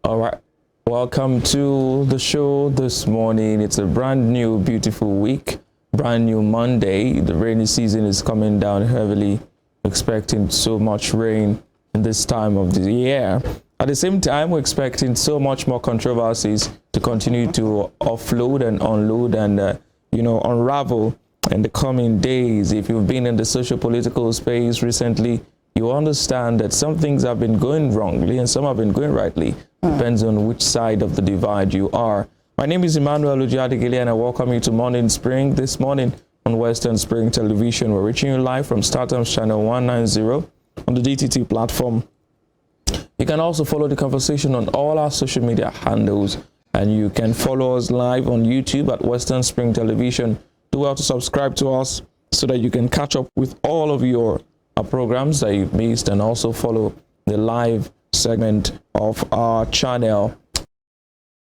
All right. Welcome to the show this morning. It's a brand new, beautiful week, brand new Monday. The rainy season is coming down heavily, expecting so much rain in this time of the year. At the same time, we're expecting so much more controversies to continue to offload and unload and, unravel in the coming days. If you've been in the social-political space recently, you understand that some things have been going wrongly and some have been going rightly. Depends on which side of the divide you are. My name is Emmanuel Ujadigili and I welcome you to Morning Spring. This morning on Western Spring Television, we're reaching you live from StarTimes Channel 190 on the DTT platform. You can also follow the conversation on all our social media handles, and you can follow us live on YouTube at Western Spring Television. Do well to subscribe to us so that you can catch up with all of your programs that you've missed, and also follow the live segment of our channel.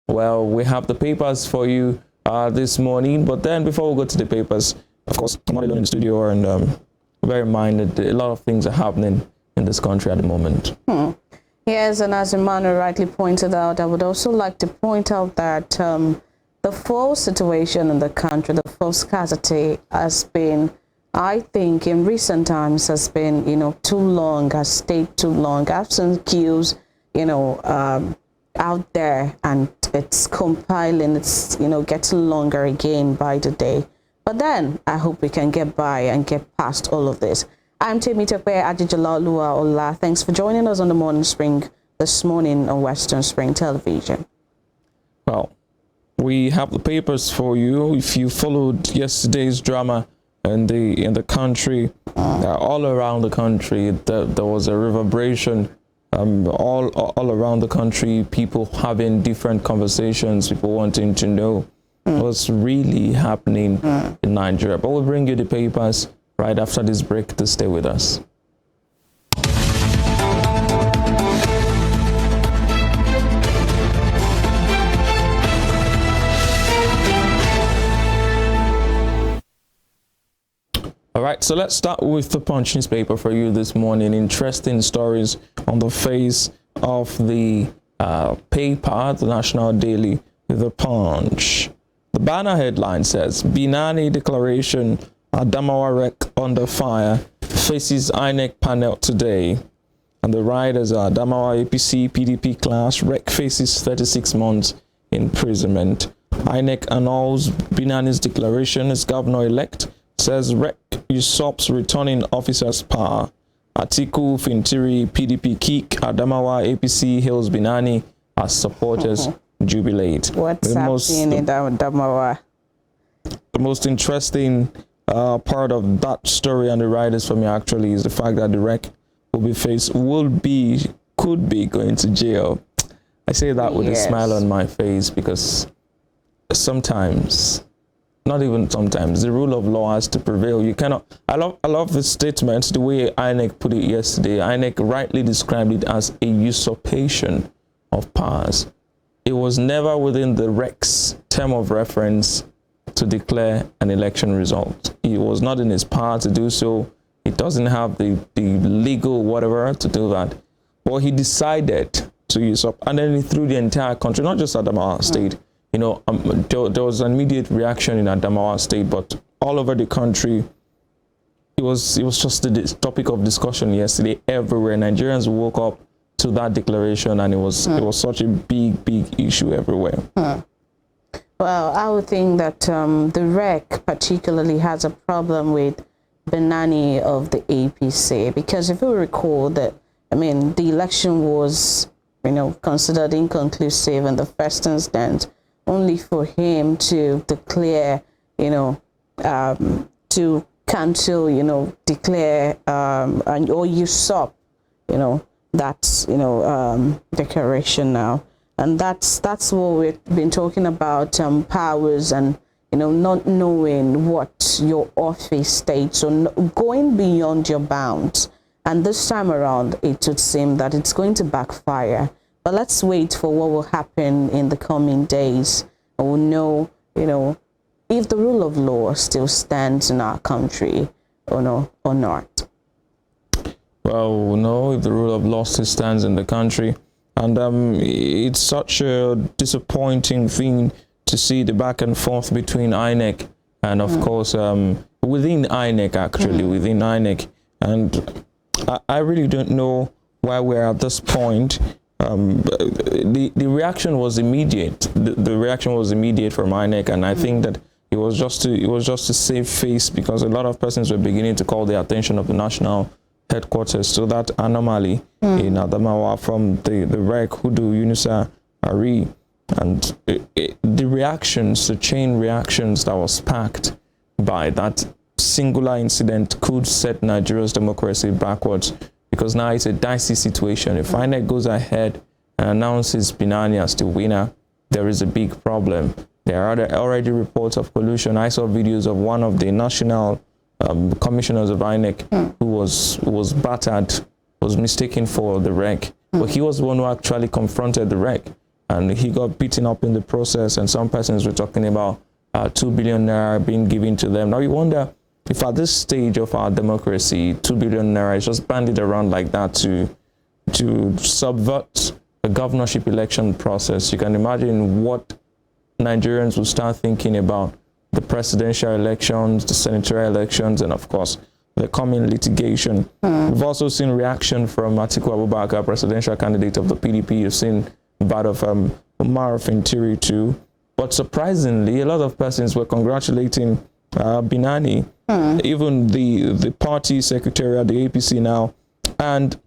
Well, we have the papers for you this morning, but then before we go to the papers, of course, I'm not alone in the studio, and bear in mind that a lot of things are happening in this country at the moment. Yes, and as Emmanuel rightly pointed out, I would also like to point out that the fuel situation in the country, the fuel scarcity has been, I think, in recent times has been, too long, has stayed too long. I've seen queues, out there, and it's compiling, it's, getting longer again by the day. But then I hope we can get by and get past all of this. I'm Temitope Ajijalua Ola. Thanks for joining us on the Morning Spring this morning on Western Spring Television. Well, we have the papers for you. If you followed yesterday's drama in the country, all around the country, there was a reverberation all around the country, people having different conversations, people wanting to know what's really happening in Nigeria. But we'll bring you the papers right after this break to stay with us. All right, so let's start with the Punch newspaper for you this morning. Interesting stories on the face of the paper, the National Daily, The Punch. The banner headline says, Binani declaration, Adamawa wreck under fire, faces INEC panel today. And the riders are Adamawa APC PDP class, wreck faces 36 months imprisonment. INEC annuls Binani's declaration as governor-elect, says REC usurps returning officers' power. Atiku, Fintiri, PDP kick, Adamawa, APC hails Binani as supporters jubilate. What's happening in Adamawa? The most interesting part of that story and the riders for me actually is the fact that the REC could be going to jail. I say that with a smile on my face because sometimes, not even sometimes, the rule of law has to prevail. You cannot. I love the statement, the way INEC put it yesterday. INEC rightly described it as a usurpation of powers. It was never within the REC's term of reference to declare an election result. It was not in his power to do so. It doesn't have the legal whatever to do that. But he decided to usurp, and then he threw the entire country, not just Adamawa State. There was an immediate reaction in Adamawa State, but all over the country, it was just the topic of discussion yesterday everywhere. Nigerians woke up to that declaration, and it was such a big issue everywhere. Well, I would think that the REC particularly has a problem with Binani of the APC, because if you recall that, the election was, considered inconclusive in the first instance, only for him to declare, to cancel, declare, or usurp, that, declaration now. And that's what we've been talking about, powers and, not knowing what your office states, or going beyond your bounds. And this time around, it would seem that it's going to backfire. But let's wait for what will happen in the coming days. And we'll know, if the rule of law still stands in our country or not. Well, we'll know if the rule of law still stands in the country. And it's such a disappointing thing to see the back and forth between INEC and, of course, within INEC, actually, within INEC. And I really don't know why we're at this point. The reaction was immediate. The reaction was immediate from INEC, and I think that it was just to save face, because a lot of persons were beginning to call the attention of the national headquarters to that anomaly in Adamawa from the wreck Hudu Yunusa Ari, and the reactions, the chain reactions that was sparked by that singular incident could set Nigeria's democracy backwards, because now it's a dicey situation. If INEC goes ahead and announces Binani as the winner, there is a big problem. There are already reports of collusion. I saw videos of one of the national commissioners of INEC who was battered, was mistaken for the wreck. But he was the one who actually confronted the wreck, and he got beaten up in the process, and some persons were talking about 2 billion naira being given to them. Now you wonder if at this stage of our democracy, 2 billion naira is just bandied around like that to subvert the governorship election process. You can imagine what Nigerians will start thinking about the presidential elections, the senatorial elections, and of course, the coming litigation. We've also seen reaction from Atiku Abubakar, presidential candidate of the PDP. You've seen that of Umar Fintiri too. But surprisingly, a lot of persons were congratulating Binani, even the party secretary at the APC now, and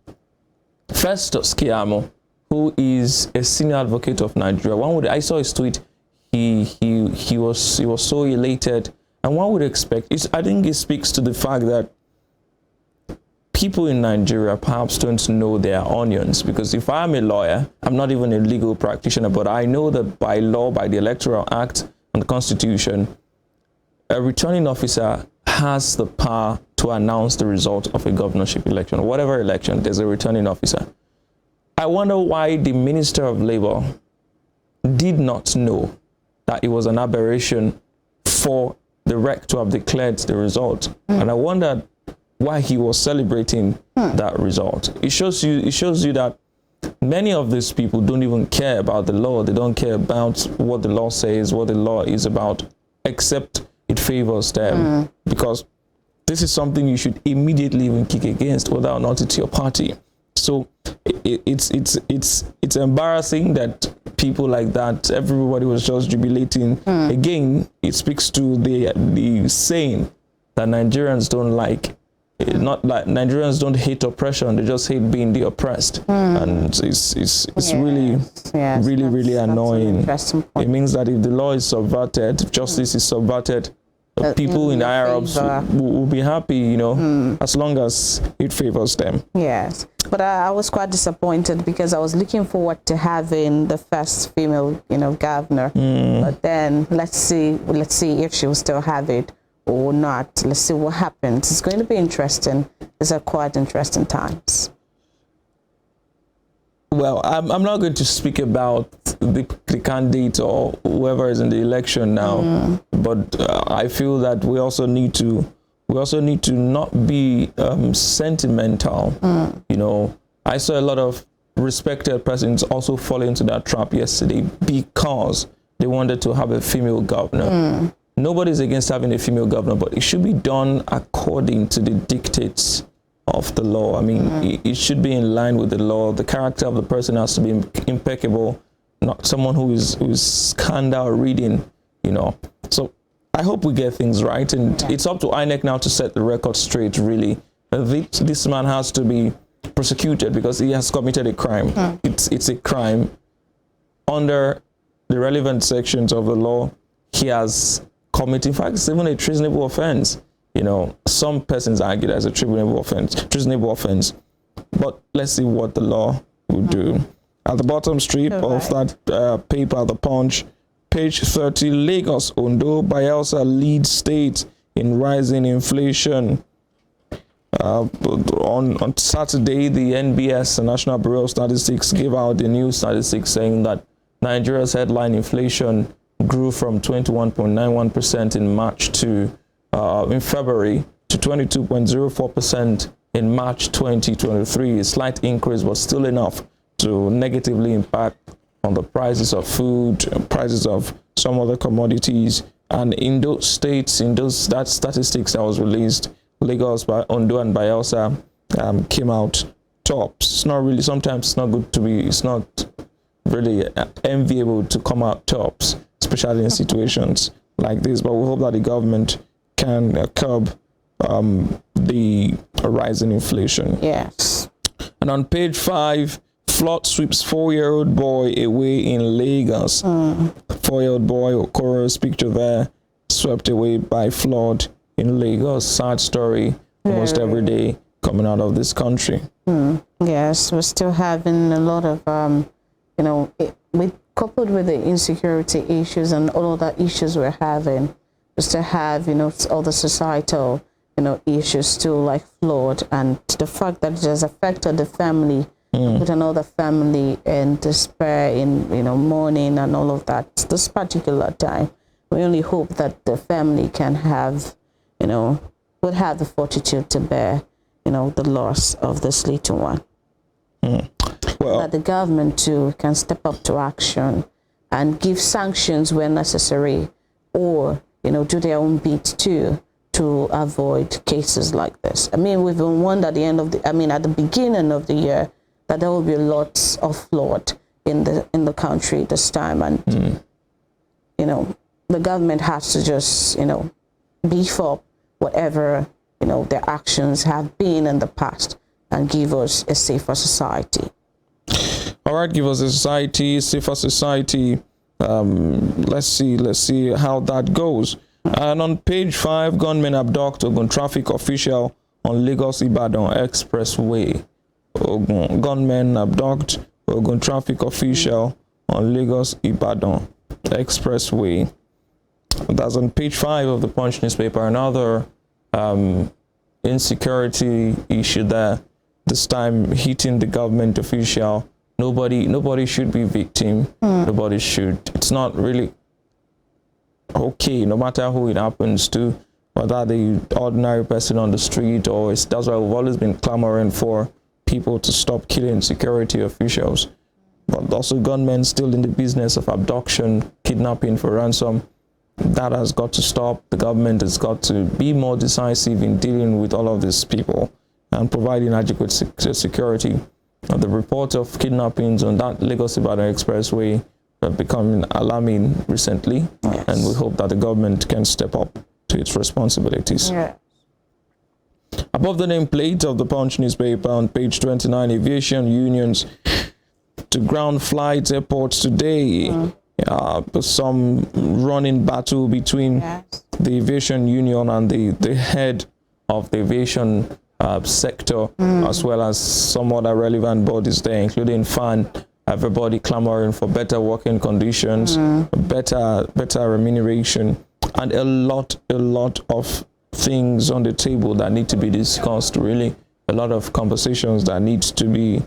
Festus Keyamo, who is a senior advocate of Nigeria. I saw his tweet. He was so elated, and one would expect. I think it speaks to the fact that people in Nigeria perhaps don't know their onions, because if I'm a lawyer, I'm not even a legal practitioner, but I know that by law, by the Electoral Act and the Constitution, a returning officer has the power to announce the result of a governorship election, whatever election, there's a returning officer. I wonder why the Minister of Labor did not know that it was an aberration for the REC to have declared the result. And I wondered why he was celebrating that result. It shows you that many of these people don't even care about the law. They don't care about what the law says, what the law is about, except it favors them. Because this is something you should immediately even kick against, whether or not it's your party. So it's embarrassing that people like that, everybody was just jubilating. Again, it speaks to the saying that Nigerians don't like. Not like Nigerians don't hate oppression, they just hate being the oppressed. And it's really annoying. It means that if the law is subverted, if justice is subverted, people in the higher ups will be happy, you know, as long as it favors them. Yes. But I was quite disappointed, because I was looking forward to having the first female, governor. But then let's see if she will still have it or not. Let's see what happens. It's going to be interesting. These are quite interesting times. Well, I'm not going to speak about the candidate or whoever is in the election now, but I feel that we also need to not be sentimental. I saw a lot of respected persons also fall into that trap yesterday because they wanted to have a female governor. Nobody's against having a female governor, but it should be done according to the dictates of the law. I mean, it should be in line with the law. The character of the person has to be impeccable, not someone who is scandal reading, So I hope we get things right, and it's up to INEC now to set the record straight, really. This man has to be prosecuted because he has committed a crime. It's a crime. Under the relevant sections of the law, he has committed, in fact, it's even a treasonable offense. Some persons argue that it's a treasonable offense. But let's see what the law will do. At the bottom strip of that paper, The Punch, page 30, Lagos, Ondo, Bayelsa lead state in rising inflation. On Saturday, the NBS, the National Bureau of Statistics, gave out the new statistics saying that Nigeria's headline inflation grew from 21.91% in February to 22.04% in March 2023. A slight increase, but still enough to negatively impact on the prices of food, prices of some other commodities. And in those states, that statistics that was released, Lagos, Ondo, and Bayelsa came out tops. It's not really, sometimes it's not good to be, it's not really enviable to come out tops, especially in situations like this. But we hope that the government can curb the rising inflation. Yes. And on page 5, flood sweeps 4-year-old boy away in Lagos. 4-year-old boy, Okoro's picture there, swept away by flood in Lagos. Sad story almost every day coming out of this country. Yes, we're still having a lot of, coupled with the insecurity issues and all of the issues we're having, we still have, all the societal, issues too, like flood, and the fact that it has affected the family, put another family in despair, in, mourning and all of that. This particular time, we only hope that the family can have, would have the fortitude to bear, the loss of this little one. Well, that the government too can step up to action and give sanctions where necessary, or do their own bit too to avoid cases like this. I mean, we've been warned at the beginning of the year that there will be lots of flood in the country this time, and the government has to just beef up whatever their actions have been in the past and give us a safer society. All right, give us a society, safer society. Let's see how that goes. And on page 5, gunmen abduct Ogun traffic official on Lagos Ibadan Expressway. Gunmen abduct Ogun traffic official on Lagos Ibadan Expressway. That's on page 5 of the Punch newspaper. Another insecurity issue there, this time hitting the government official. Nobody should be victim. Nobody should. It's not really okay, no matter who it happens to, whether the ordinary person on the street or that's why we've always been clamoring for people to stop killing security officials. But also gunmen still in the business of abduction, kidnapping for ransom. That has got to stop. The government has got to be more decisive in dealing with all of these people and providing adequate security. The reports of kidnappings on that Lagos-Ibadan Expressway have become alarming recently, and we hope that the government can step up to its responsibilities. Above the nameplate of the Punch newspaper on page 29, aviation unions to ground flights, airports today. Some running battle between the aviation union and the head of the aviation sector, as well as some other relevant bodies there, including FAN. Everybody clamoring for better working conditions, better remuneration, and a lot of things on the table that need to be discussed. Really, a lot of conversations that need to be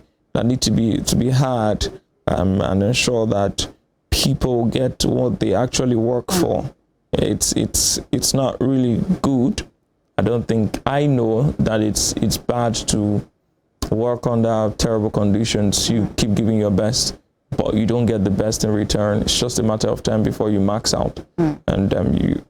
had, and ensure that people get what they actually work for. It's not really good. I know that it's bad to work under terrible conditions. You keep giving your best, but you don't get the best in return. It's just a matter of time before you max out, and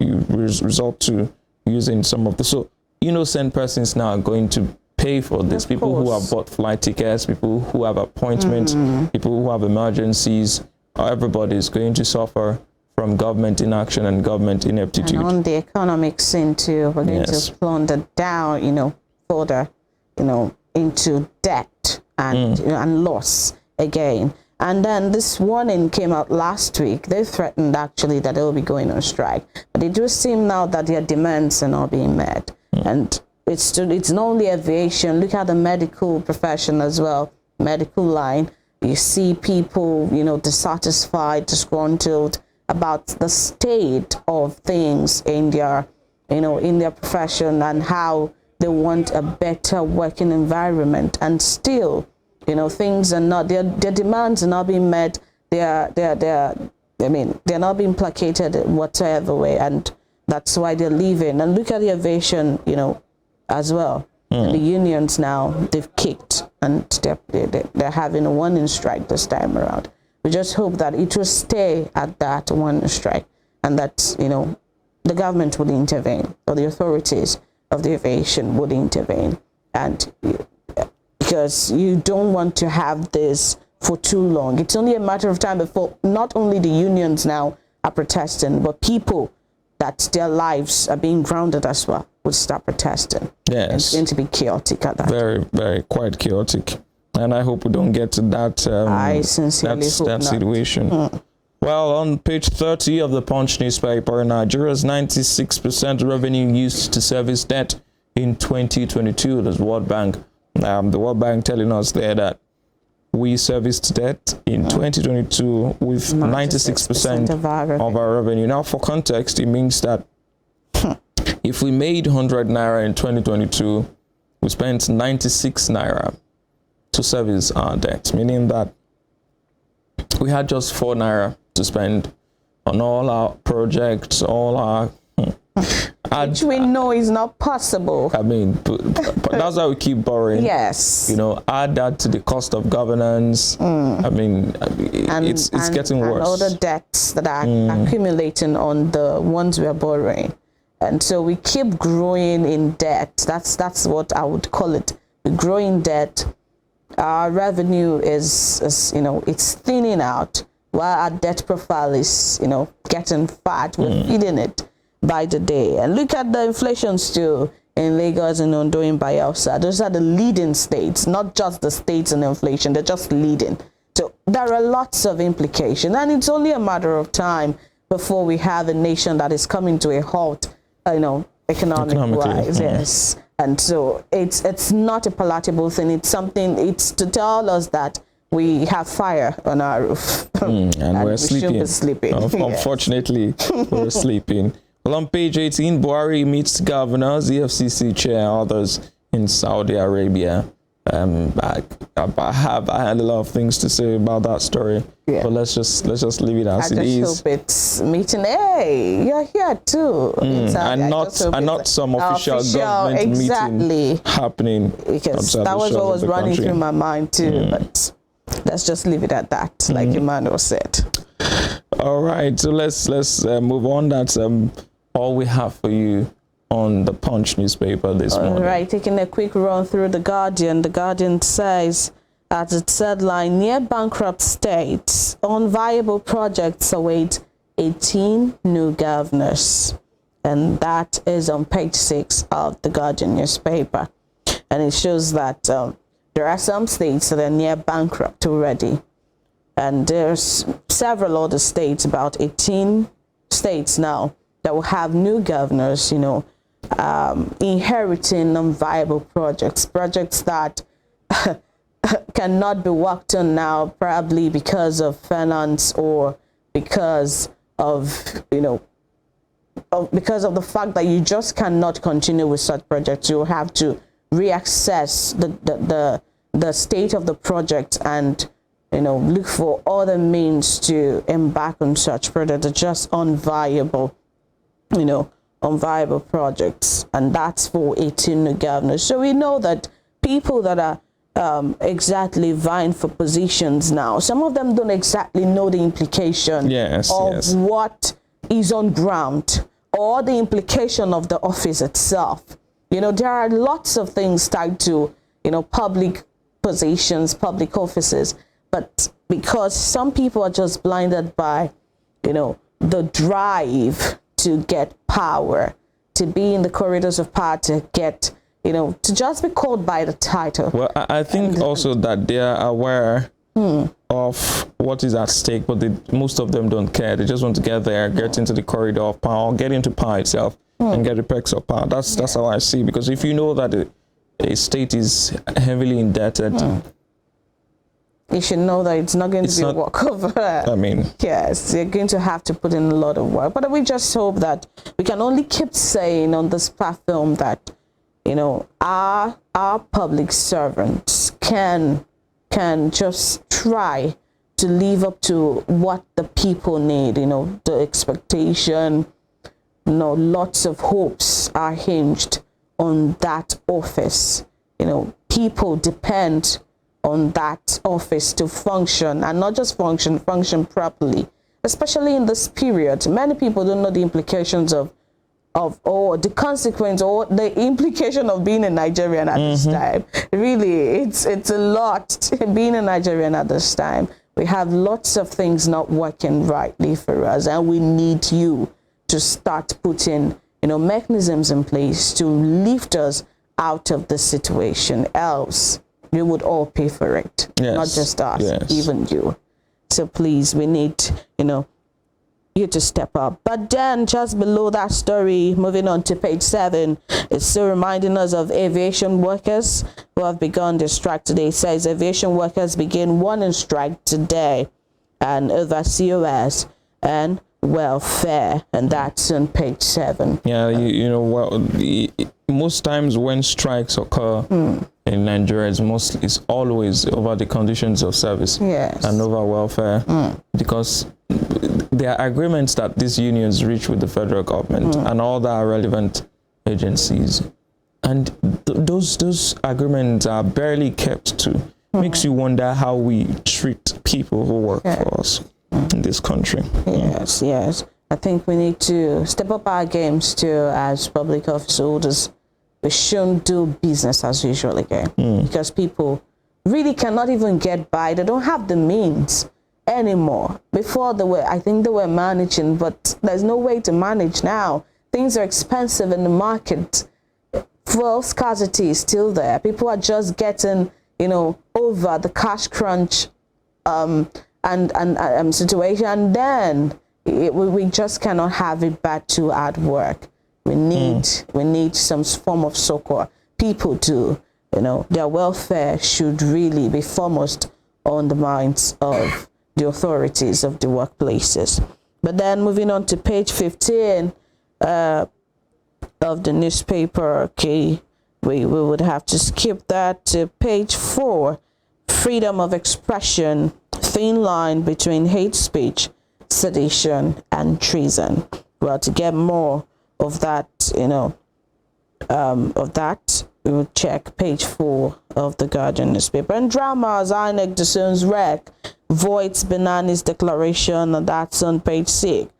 you resort to using some of the innocent persons now are going to pay for this. People who have bought flight tickets, people who have appointments, people who have emergencies. Everybody is going to suffer from government inaction and government ineptitude. And on the economic scene too, we're going to plunder down, further, into debt and and loss again. And then this warning came out last week. They threatened actually that they will be going on strike, but it does seem now that their demands are not being met. And it's not only aviation. Look at the medical profession as well, medical line. You see people, dissatisfied, disgruntled about the state of things in their, in their profession, and how they want a better working environment, and still, things are not, their demands are not being met. They're not being placated whatever way, and that's why they're leaving. And look at the aviation, as well. And the unions now, they've kicked and they're having a warning strike this time around. We just hope that it will stay at that warning strike, and that, you know, the government will intervene, or the authorities of the aviation would intervene, and because you don't want to have this for too long. It's only a matter of time before not only the unions now are protesting, but people that their lives are being grounded as well would start protesting. Yes. It's going to be chaotic at that. Very, very quite chaotic. And I hope we don't get to that, I sincerely hope that not. situation. Well, on page 30 of the Punch newspaper, Nigeria's 96% revenue used to service debt in 2022. There's World Bank. The World Bank telling us there that we serviced debt in 2022 with 96% of our revenue. Now, for context, it means that if we made 100 naira in 2022, we spent 96 naira to service our debt, meaning that we had just 4 naira to spend on all our projects, all our which we know is not possible. I mean, but that's why we keep borrowing. Yes. You know, add that to the cost of governance. I mean, it's getting worse. And other debts that are accumulating on the ones we are borrowing. And so we keep growing in debt. That's what I would call it. We grow in debt. Our revenue is, you know, it's thinning out, while our debt profile is, you know, getting fat. We're feeding it by the day. And look at the inflation still in Lagos and Ondo and Bayelsa. Those are the leading states, not just the states in inflation, they're just leading. So there are lots of implications, and it's only a matter of time before we have a nation that is coming to a halt, you know, economic-wise. Yes. And so it's not a palatable thing. It's something, it's to tell us that we have fire on our roof. And we're sleeping. Should be sleeping. Unfortunately, we're sleeping. Well, on page 18, Buhari meets governors, EFCC chair, others in Saudi Arabia. I had a lot of things to say about that story, but let's just leave it as it is. I just hope it's meeting. Hey, you're here too. And not some official government meeting happening. Because that was what was running through my mind too. But let's just leave it at that, like Emmanuel said. All right, so let's move on. That's all we have for you on the Punch newspaper this morning. All right, taking a quick run through The Guardian. The Guardian says, at its headline, near bankrupt states, unviable projects await 18 new governors. And that is on page 6 of The Guardian newspaper. And it shows that there are some states that are near bankrupt already. And there's several other states, about 18 states now, that will have new governors, you know, inheriting non-viable projects that cannot be worked on now, probably because of finance or because of, you know, because of the fact that you just cannot continue with such projects. You have to reassess the state of the project and, you know, look for other means to embark on such projects that are just unviable, you know, unviable projects. And that's for 18 new governors. So we know that people that are exactly vying for positions now, some of them don't exactly know the implication of what is on ground or the implication of the office itself. You know, there are lots of things tied to, you know, public positions, public offices, but because some people are just blinded by, you know, the drive to get power, to be in the corridors of power, to get, you know, to just be called by the title. Well, I think also that they are aware of what is at stake, but most of them don't care. They just want to get there, get into the corridor of power, get into power itself, and get the perks of power. That's how I see. Because if you know that a state is heavily indebted, you should know that it's not going to be a walkover. I mean, yes, you're going to have to put in a lot of work. But we just hope that we can only keep saying on this platform that, you know, our public servants can just try to live up to what the people need. You know, the expectation, you know, lots of hopes are hinged on that office. You know, people depend on that office to function, and not just function properly, especially in this period. Many people don't know the implications of or the consequence or the implication of being a Nigerian at this time. Really, it's a lot being a Nigerian at this time. We have lots of things not working rightly for us, and we need you to start putting, mechanisms in place to lift us out of the situation. Else, you would all pay for it, not just us, even you. So please, we need, you to step up. But then just below that story, moving on to page 7, it's still reminding us of aviation workers who have begun their strike today. It says aviation workers begin warning strike today and over COS and welfare, and that's on page 7. Yeah, most times when strikes occur in Nigeria, it's always over the conditions of service and over welfare, because there are agreements that these unions reach with the federal government and all the relevant agencies, and those agreements are barely kept to. Makes you wonder how we treat people who work for us in this country. Yes. I think we need to step up our games too as public office holders. We shouldn't do business as usual again, because people really cannot even get by. They don't have the means anymore. Before they were managing, but there's no way to manage now. Things are expensive in the market. Fuel scarcity is still there. People are just getting, over the cash crunch and situation. And then we just cannot have it back to hard work. We need some form of succor. People do, their welfare should really be foremost on the minds of the authorities of the workplaces. But then moving on to page 15 of the newspaper, we would have to skip that to page 4. Freedom of expression, thin line between hate speech, sedition, and treason. Well, to get more of that, we will check page 4 of the Guardian newspaper. And dramas, INEC disowns REC, voids Benani's declaration, and that's on page 6.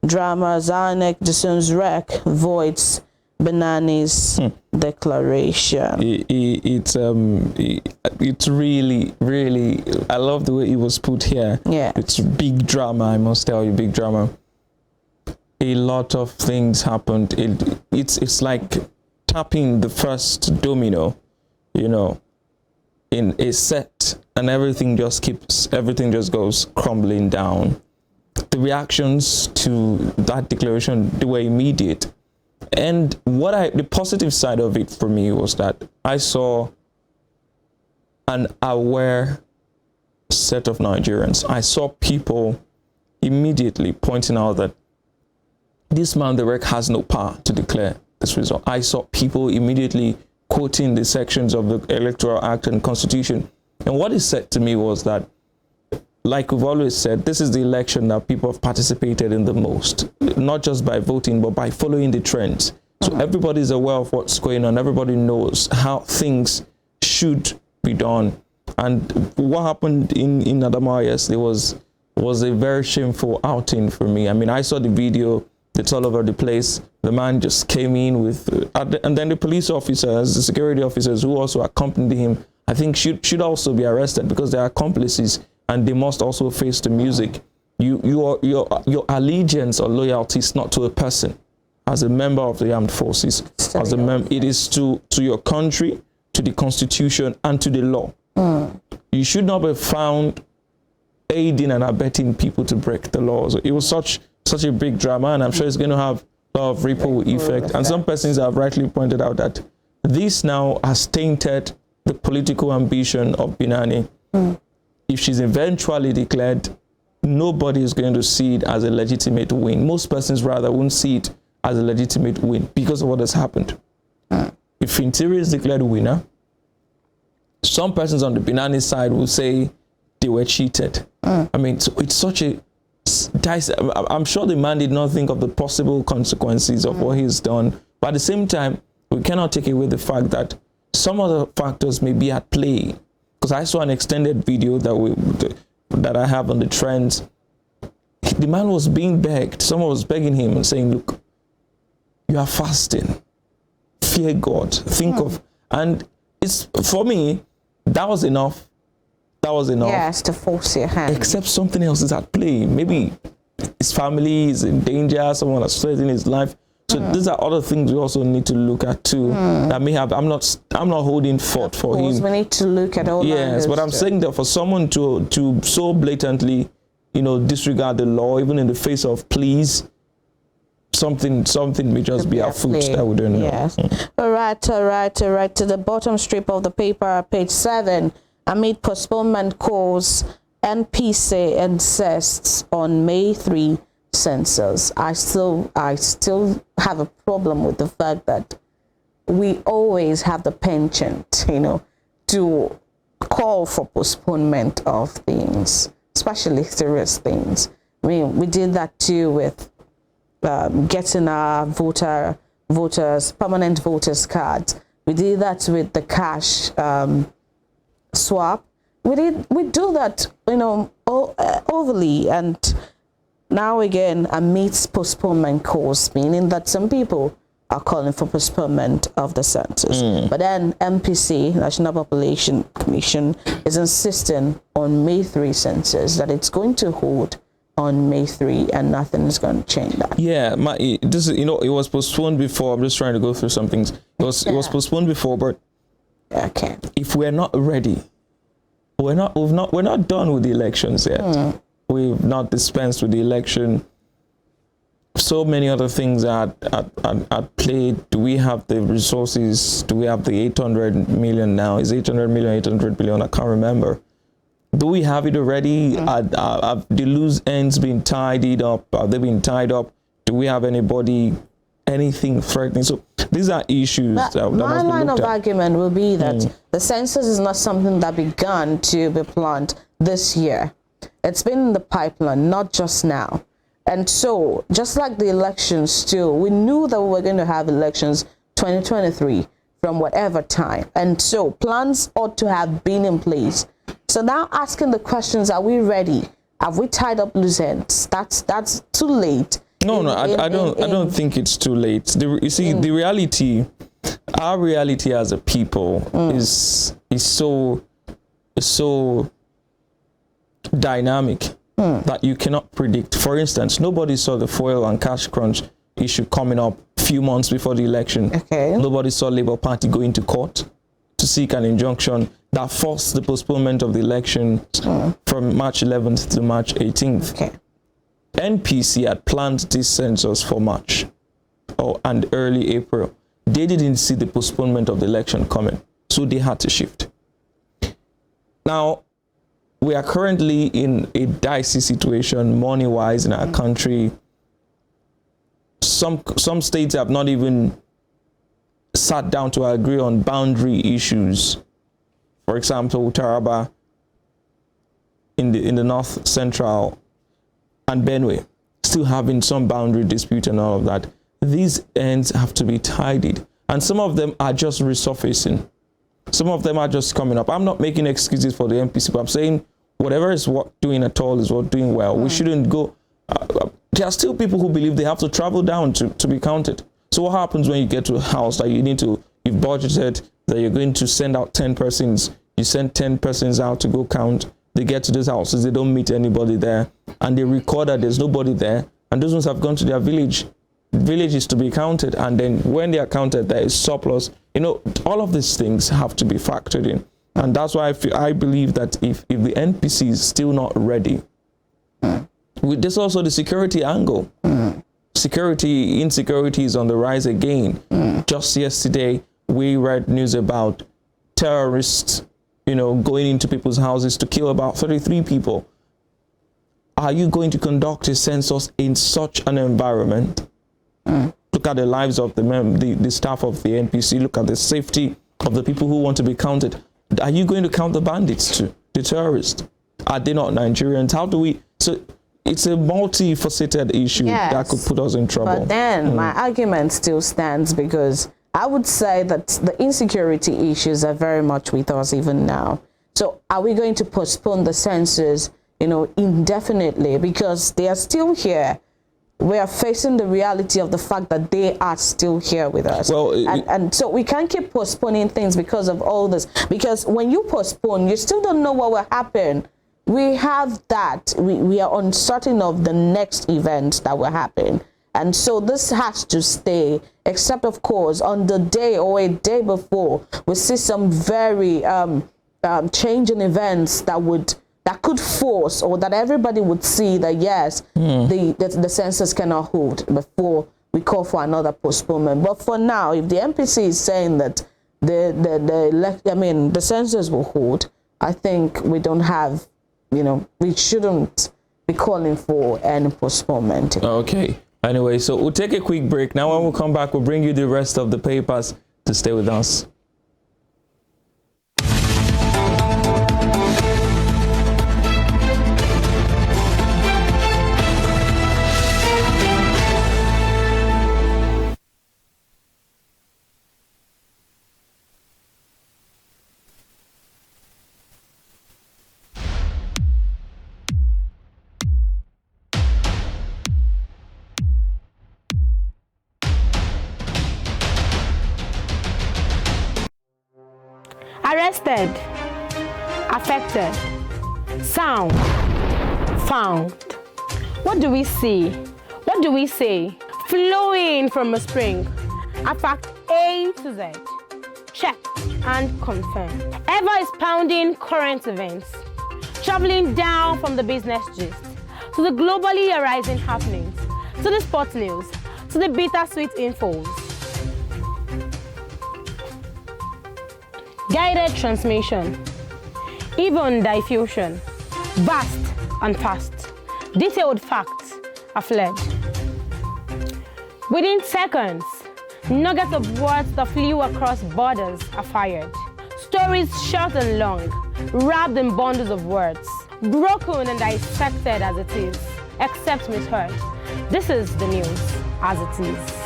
Dramas, INEC disowns REC, voids Benani's declaration. It's really, really, I love the way it was put here. It's big drama, I must tell you, big drama. A lot of things happened. It's like tapping the first domino, in a set, and everything just goes crumbling down. The reactions to that declaration, they were immediate. And the positive side of it for me was that I saw an aware set of Nigerians. I saw people immediately pointing out that this man, the REC, has no power to declare this result. I saw people immediately quoting the sections of the Electoral Act and Constitution. And what is said to me was that, like we've always said, this is the election that people have participated in the most, not just by voting, but by following the trends. So everybody's aware of what's going on. Everybody knows how things should be done. And what happened in Adamawa yesterday was a very shameful outing for me. I mean, I saw the video. It's all over the place. The man just came in with, and then the police officers, the security officers who also accompanied him, I think should also be arrested because they are accomplices and they must also face the music. Your allegiance or loyalty is not to a person. As a member of the armed forces, it is to your country, to the Constitution, and to the law. You should not be found aiding and abetting people to break the laws. It was such a big drama, and I'm sure it's going to have a lot of ripple effect. And some persons have rightly pointed out that this now has tainted the political ambition of Binani. If she's eventually declared, nobody is going to see it as a legitimate win. Most persons rather won't see it as a legitimate win because of what has happened. If Interior is declared a winner, some persons on the Binani side will say they were cheated. I mean, so it's such a I'm sure the man did not think of the possible consequences of what he's done. But at the same time, we cannot take away the fact that some other factors may be at play. because I saw an extended video that I have on the trends. The man was being begged. Someone was begging him and saying, look, you are fasting. Fear God. Think of, and it's, for me, that was enough. That was enough. Yes, to force your hand. Except something else is at play. Maybe his family is in danger, someone has threatened his life. So these are other things we also need to look at too. That may have, I'm not holding fault for him. We need to look at all. Yes, but I'm saying that for someone to so blatantly, disregard the law, even in the face of pleas, something may just be afoot that we don't know. Yes. All right. To the bottom strip of the paper, page 7. Amid postponement calls, NPC insists on May 3 census. I still have a problem with the fact that we always have the penchant, to call for postponement of things, especially serious things. I mean, we did that too with getting our permanent voters cards. We did that with the cash swap. We do that, overly, and now again amidst postponement calls, meaning that some people are calling for postponement of the census. But then MPC, National Population Commission, is insisting on May 3 census, that it's going to hold on May 3 and nothing is going to change that. Yeah, it was postponed before. I'm just trying to go through some things. It was postponed before, but okay, if we're not ready, we're not done with the elections yet. We've not dispensed with the election. So many other things are at play. Do we have the resources? Do we have the 800 million now? Is 800 million, 800 billion? I can't remember. Do we have it already? Have the loose ends been tidied up? Have they been tied up? Do we have anything threatening? So these are issues that my line of at. argument will be that the census is not something that began to be planned this year. It's been in the pipeline, not just now. And so, just like the elections too, we knew that we were going to have elections 2023 from whatever time. And so, plans ought to have been in place. So now asking the questions, are we ready? Have we tied up loose ends? That's too late. I don't think it's too late. The reality, our reality as a people is so dynamic that you cannot predict. For instance, nobody saw the fuel and cash crunch issue coming up a few months before the election. Okay. Nobody saw Labour Party going to court to seek an injunction that forced the postponement of the election from March 11th to March 18th. Okay. NPC had planned this census for March and early April. They didn't see the postponement of the election coming, so they had to shift. Now, we are currently in a dicey situation money-wise in our country. Some states have not even sat down to agree on boundary issues. For example, Taraba in the north central and Benue still having some boundary dispute and all of that. These ends have to be tidied, and some of them are just resurfacing. Some of them are just coming up. I'm not making excuses for the NPC, but I'm saying whatever is doing at all is what doing well. We shouldn't go. There are still people who believe they have to travel down to be counted. So what happens when you get to a house that you've budgeted that you're going to send out 10 persons? You send 10 persons out to go count. They get to these houses, they don't meet anybody there, and they record that there's nobody there, and those ones have gone to their village. Village is to be counted, and then when they are counted, there is surplus. All of these things have to be factored in, and that's why I believe that if the NPC is still not ready, there's also the security angle. Insecurity is on the rise again. Just yesterday, we read news about terrorists, going into people's houses to kill about 33 people. Are you going to conduct a census in such an environment? Look at the lives of the staff of the NPC. Look at the safety of the people who want to be counted. Are you going to count the bandits too? The terrorists? Are they not Nigerians? How do we? So it's a multifaceted issue that could put us in trouble. But then my argument still stands, because I would say that the insecurity issues are very much with us even now. So are we going to postpone the census, indefinitely? Because they are still here. We are facing the reality of the fact that they are still here with us. Well, and so we can't keep postponing things because of all this. Because when you postpone, you still don't know what will happen. We have that. We are uncertain of the next event that will happen. And so this has to stay, except, of course, on the day or a day before, we see some very changing events that could force, or that everybody would see that, yes, the census cannot hold before we call for another postponement. But for now, if the MPC is saying that the census will hold, I think we don't have, we shouldn't be calling for any postponement. Okay. Anyway, so we'll take a quick break. Now when we come back, we'll bring you the rest of the papers to stay with us. Arrested, affected, sound, found. What do we see? What do we say? Flowing from a spring. A fact A to Z. Check and confirm. Ever expounding current events. Traveling down from the business gist to the globally arising happenings, to the sport news, to the bittersweet infos. Guided transmission, even diffusion, vast and fast, detailed facts are fled. Within seconds, nuggets of words that flew across borders are fired. Stories short and long, wrapped in bundles of words, broken and dissected as it is, except misheard. This is the news as it is.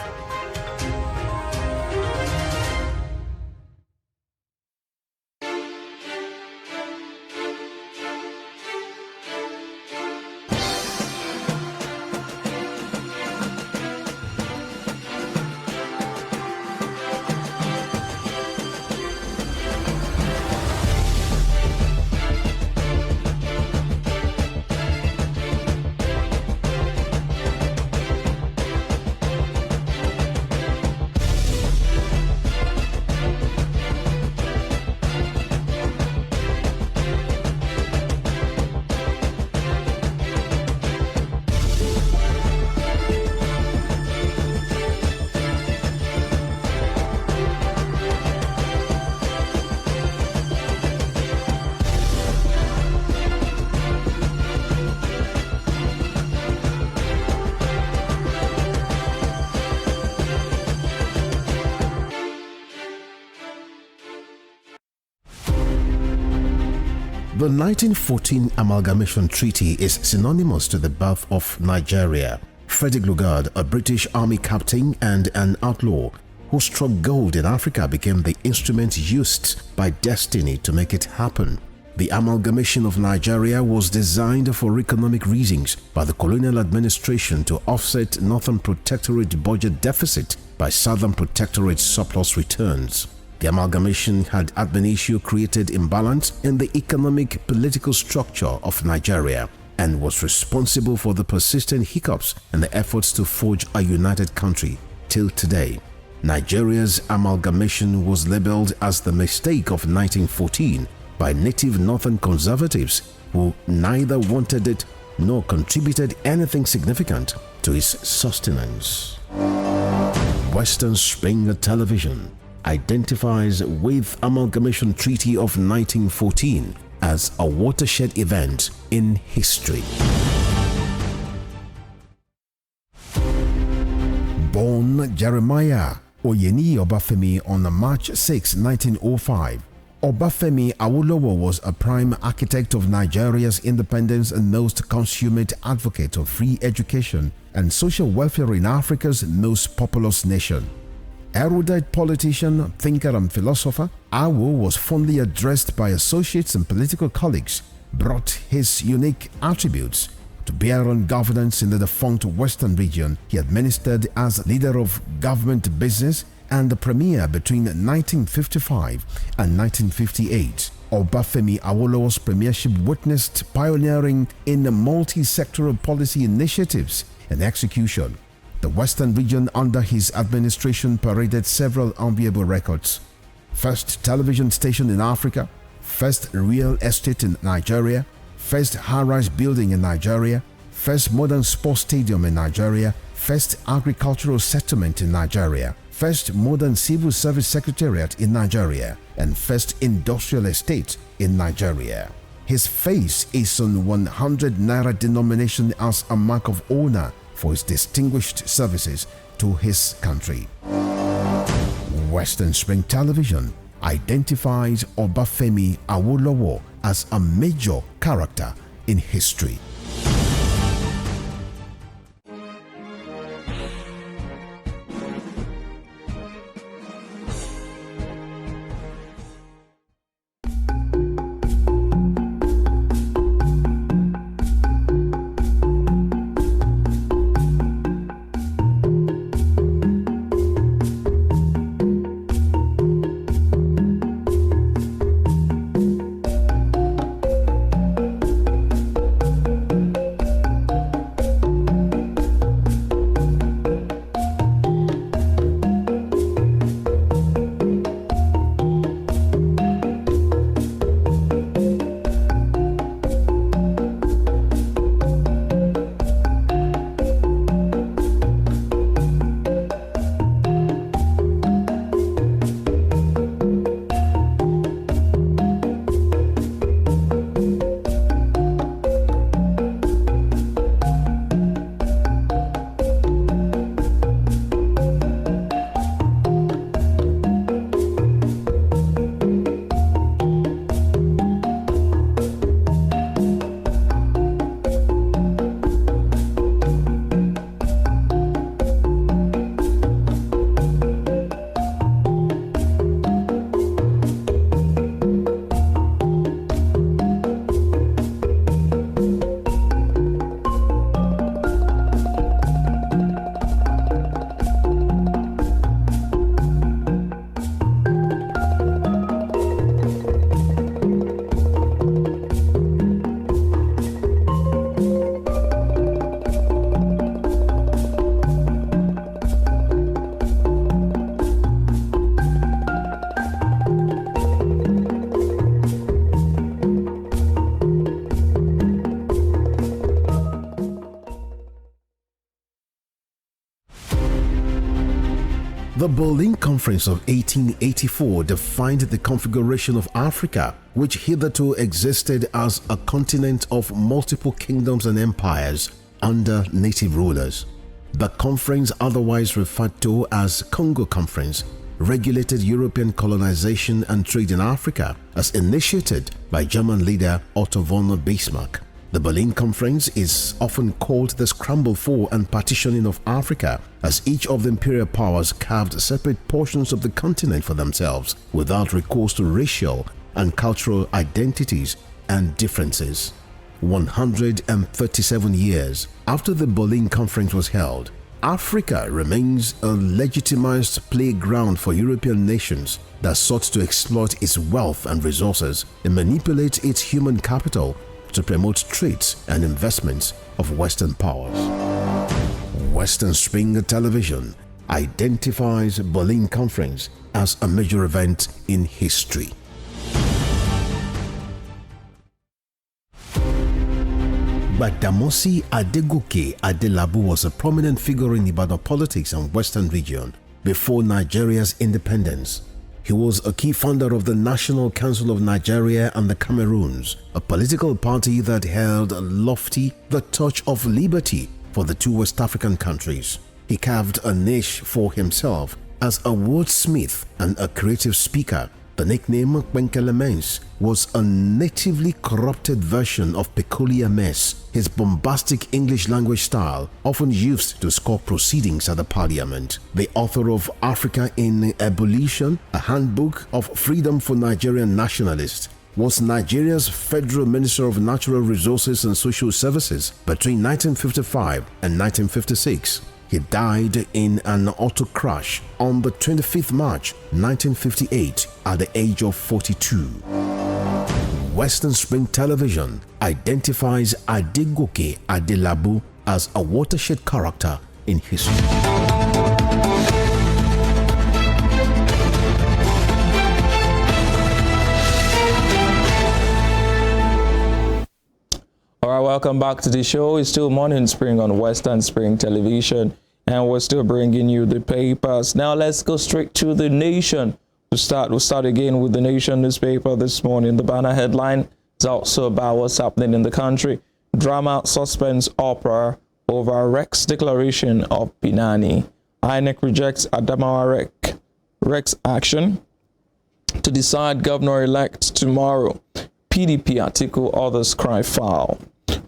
The 1914 Amalgamation Treaty is synonymous to the birth of Nigeria. Frederick Lugard, a British Army captain and an outlaw who struck gold in Africa, became the instrument used by destiny to make it happen. The amalgamation of Nigeria was designed for economic reasons by the colonial administration to offset Northern Protectorate budget deficit by Southern Protectorate surplus returns. The amalgamation had ad initio created imbalance in the economic political structure of Nigeria and was responsible for the persistent hiccups in the efforts to forge a united country till today. Nigeria's amalgamation was labeled as the mistake of 1914 by native northern conservatives who neither wanted it nor contributed anything significant to its sustenance. Western Springer Television identifies with Amalgamation Treaty of 1914 as a watershed event in history. Born Jeremiah Oyeni Obafemi on March 6, 1905, Obafemi Awolowo was a prime architect of Nigeria's independence and most consummate advocate of free education and social welfare in Africa's most populous nation. Erudite politician, thinker and philosopher, Awo was fondly addressed by associates and political colleagues, brought his unique attributes to bear on governance in the defunct Western region. He administered as leader of government business and the premier between 1955 and 1958. Obafemi Awolowo's premiership witnessed pioneering in multi-sectoral policy initiatives and execution. The Western region under his administration paraded several enviable records. First television station in Africa, first real estate in Nigeria, first high-rise building in Nigeria, first modern sports stadium in Nigeria, first agricultural settlement in Nigeria, first modern civil service secretariat in Nigeria, and first industrial estate in Nigeria. His face is on 100 naira denomination as a mark of honor for his distinguished services to his country. Western Spring Television identifies Obafemi Awolowo as a major character in history. The Berlin Conference of 1884 defined the configuration of Africa, which hitherto existed as a continent of multiple kingdoms and empires under native rulers. The conference, otherwise referred to as Congo Conference, regulated European colonization and trade in Africa as initiated by German leader Otto von Bismarck. The Berlin Conference is often called the scramble for and partitioning of Africa, as each of the imperial powers carved separate portions of the continent for themselves without recourse to racial and cultural identities and differences. 137 years after the Berlin Conference was held, Africa remains a legitimized playground for European nations that sought to exploit its wealth and resources and manipulate its human capital to promote trades and investments of Western powers. Western Spring Television identifies Berlin Conference as a major event in history. Gbadamosi Adegoke Adelabu was a prominent figure in Ibadan politics and Western region before Nigeria's independence. He was a key founder of the National Council of Nigeria and the Cameroons, a political party that held lofty the torch of liberty for the two West African countries. He carved a niche for himself as a wordsmith and a creative speaker, The nickname Kwenkelemens was a natively corrupted version of Peculiar Mess, his bombastic English language style often used to score proceedings at the parliament. The author of Africa in Ebullition, a handbook of freedom for Nigerian nationalists, was Nigeria's Federal Minister of Natural Resources and Social Services between 1955 and 1956. He died in an auto crash on the 25th March 1958 at the age of 42. Western Spring Television identifies Adegoke Adelabu as a watershed character in history. All right, welcome back to the show. It's still Morning Spring on Western Spring Television, and we're still bringing you the papers. Now let's go straight to The Nation. We'll start again with The Nation newspaper this morning. The banner headline is also about what's happening in the country. Drama, suspense, opera over Rex declaration of Binani. INEC rejects Adamawa Rex action to decide governor-elect tomorrow. PDP article, others cry foul.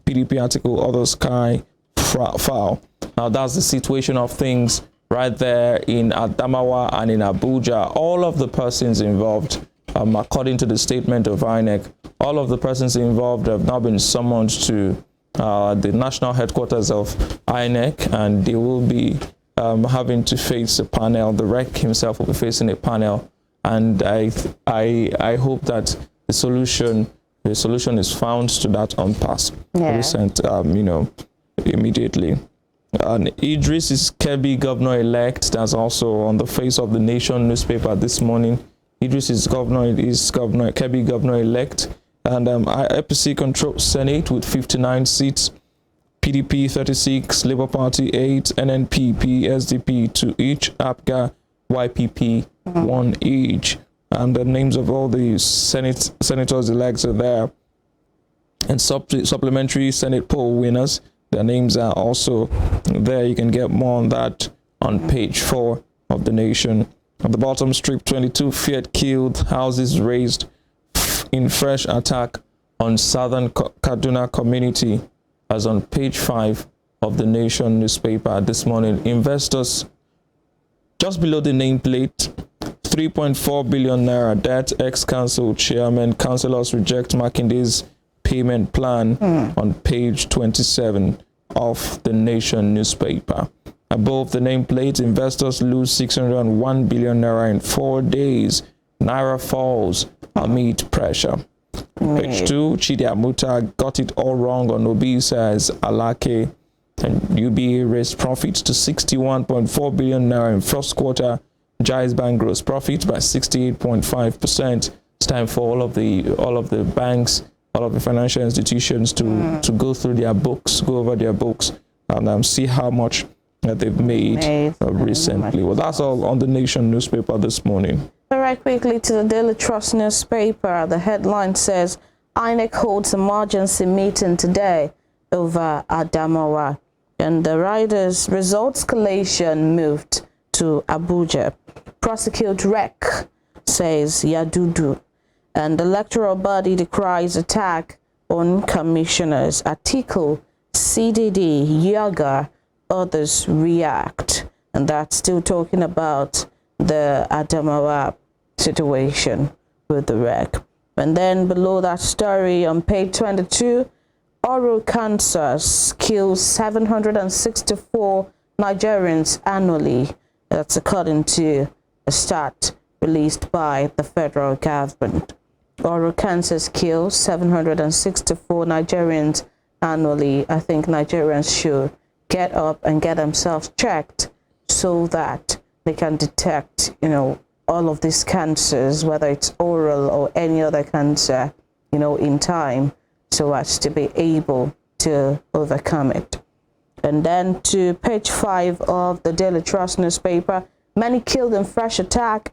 PDP article, others cry foul. Now that's the situation of things right there in Adamawa and in Abuja. All of the persons involved, according to the statement of INEC, all of the persons involved have now been summoned to the national headquarters of INEC, and they will be having to face a panel. The REC himself will be facing a panel, and I hope that the solution is found to that impasse. Recent, immediately. And Idris is Kebbi governor-elect. That's also on the face of The Nation newspaper this morning. Idris is Kebbi governor-elect. And IPC controls Senate with 59 seats. PDP 36, Labour Party 8, NNPP, SDP 2 each, APGA, YPP 1 each. And the names of all the senators-elects are there. And supplementary Senate poll winners, their names are also there. You can get more on that on page 4 of The Nation. At the bottom strip, 22 feared killed, houses razed in fresh attack on southern Kaduna community, as on page 5 of The Nation newspaper this morning. Investors just below the nameplate, 3.4 billion naira debt, ex-council chairman, councillors reject Makinde's payment plan on page 27 of The Nation newspaper. Above the nameplate, investors lose 601 billion naira in 4 days. Naira falls amid pressure. Page 2, Chidi Amuta got it all wrong on Obi, says Alake, and UBA raised profits to 61.4 billion naira in first quarter. Jais Bank grows profit by 68.5%. It's time for all of the banks, all of the financial institutions to go through their books, go over their books, and see how much that they've made recently. Well, that's all on The Nation newspaper this morning. All right, quickly to the Daily Trust newspaper. The headline says, INEC holds emergency meeting today over Adamawa. And the riders' results collation moved to Abuja. Prosecute REC, says Yadudu. And the electoral body decries attack on commissioners. Atiku, CDD, Yaga, others react. And that's still talking about the Adamawa situation with the REC. And then below that story on page 22, oral cancer kills 764 Nigerians annually. That's according to a stat released by the federal government. Oral cancers kill 764 Nigerians annually. I think Nigerians should get up and get themselves checked so that they can detect, all of these cancers, whether it's oral or any other cancer, in time, so as to be able to overcome it. And then to page 5 of the Daily Trust newspaper, many killed in fresh attack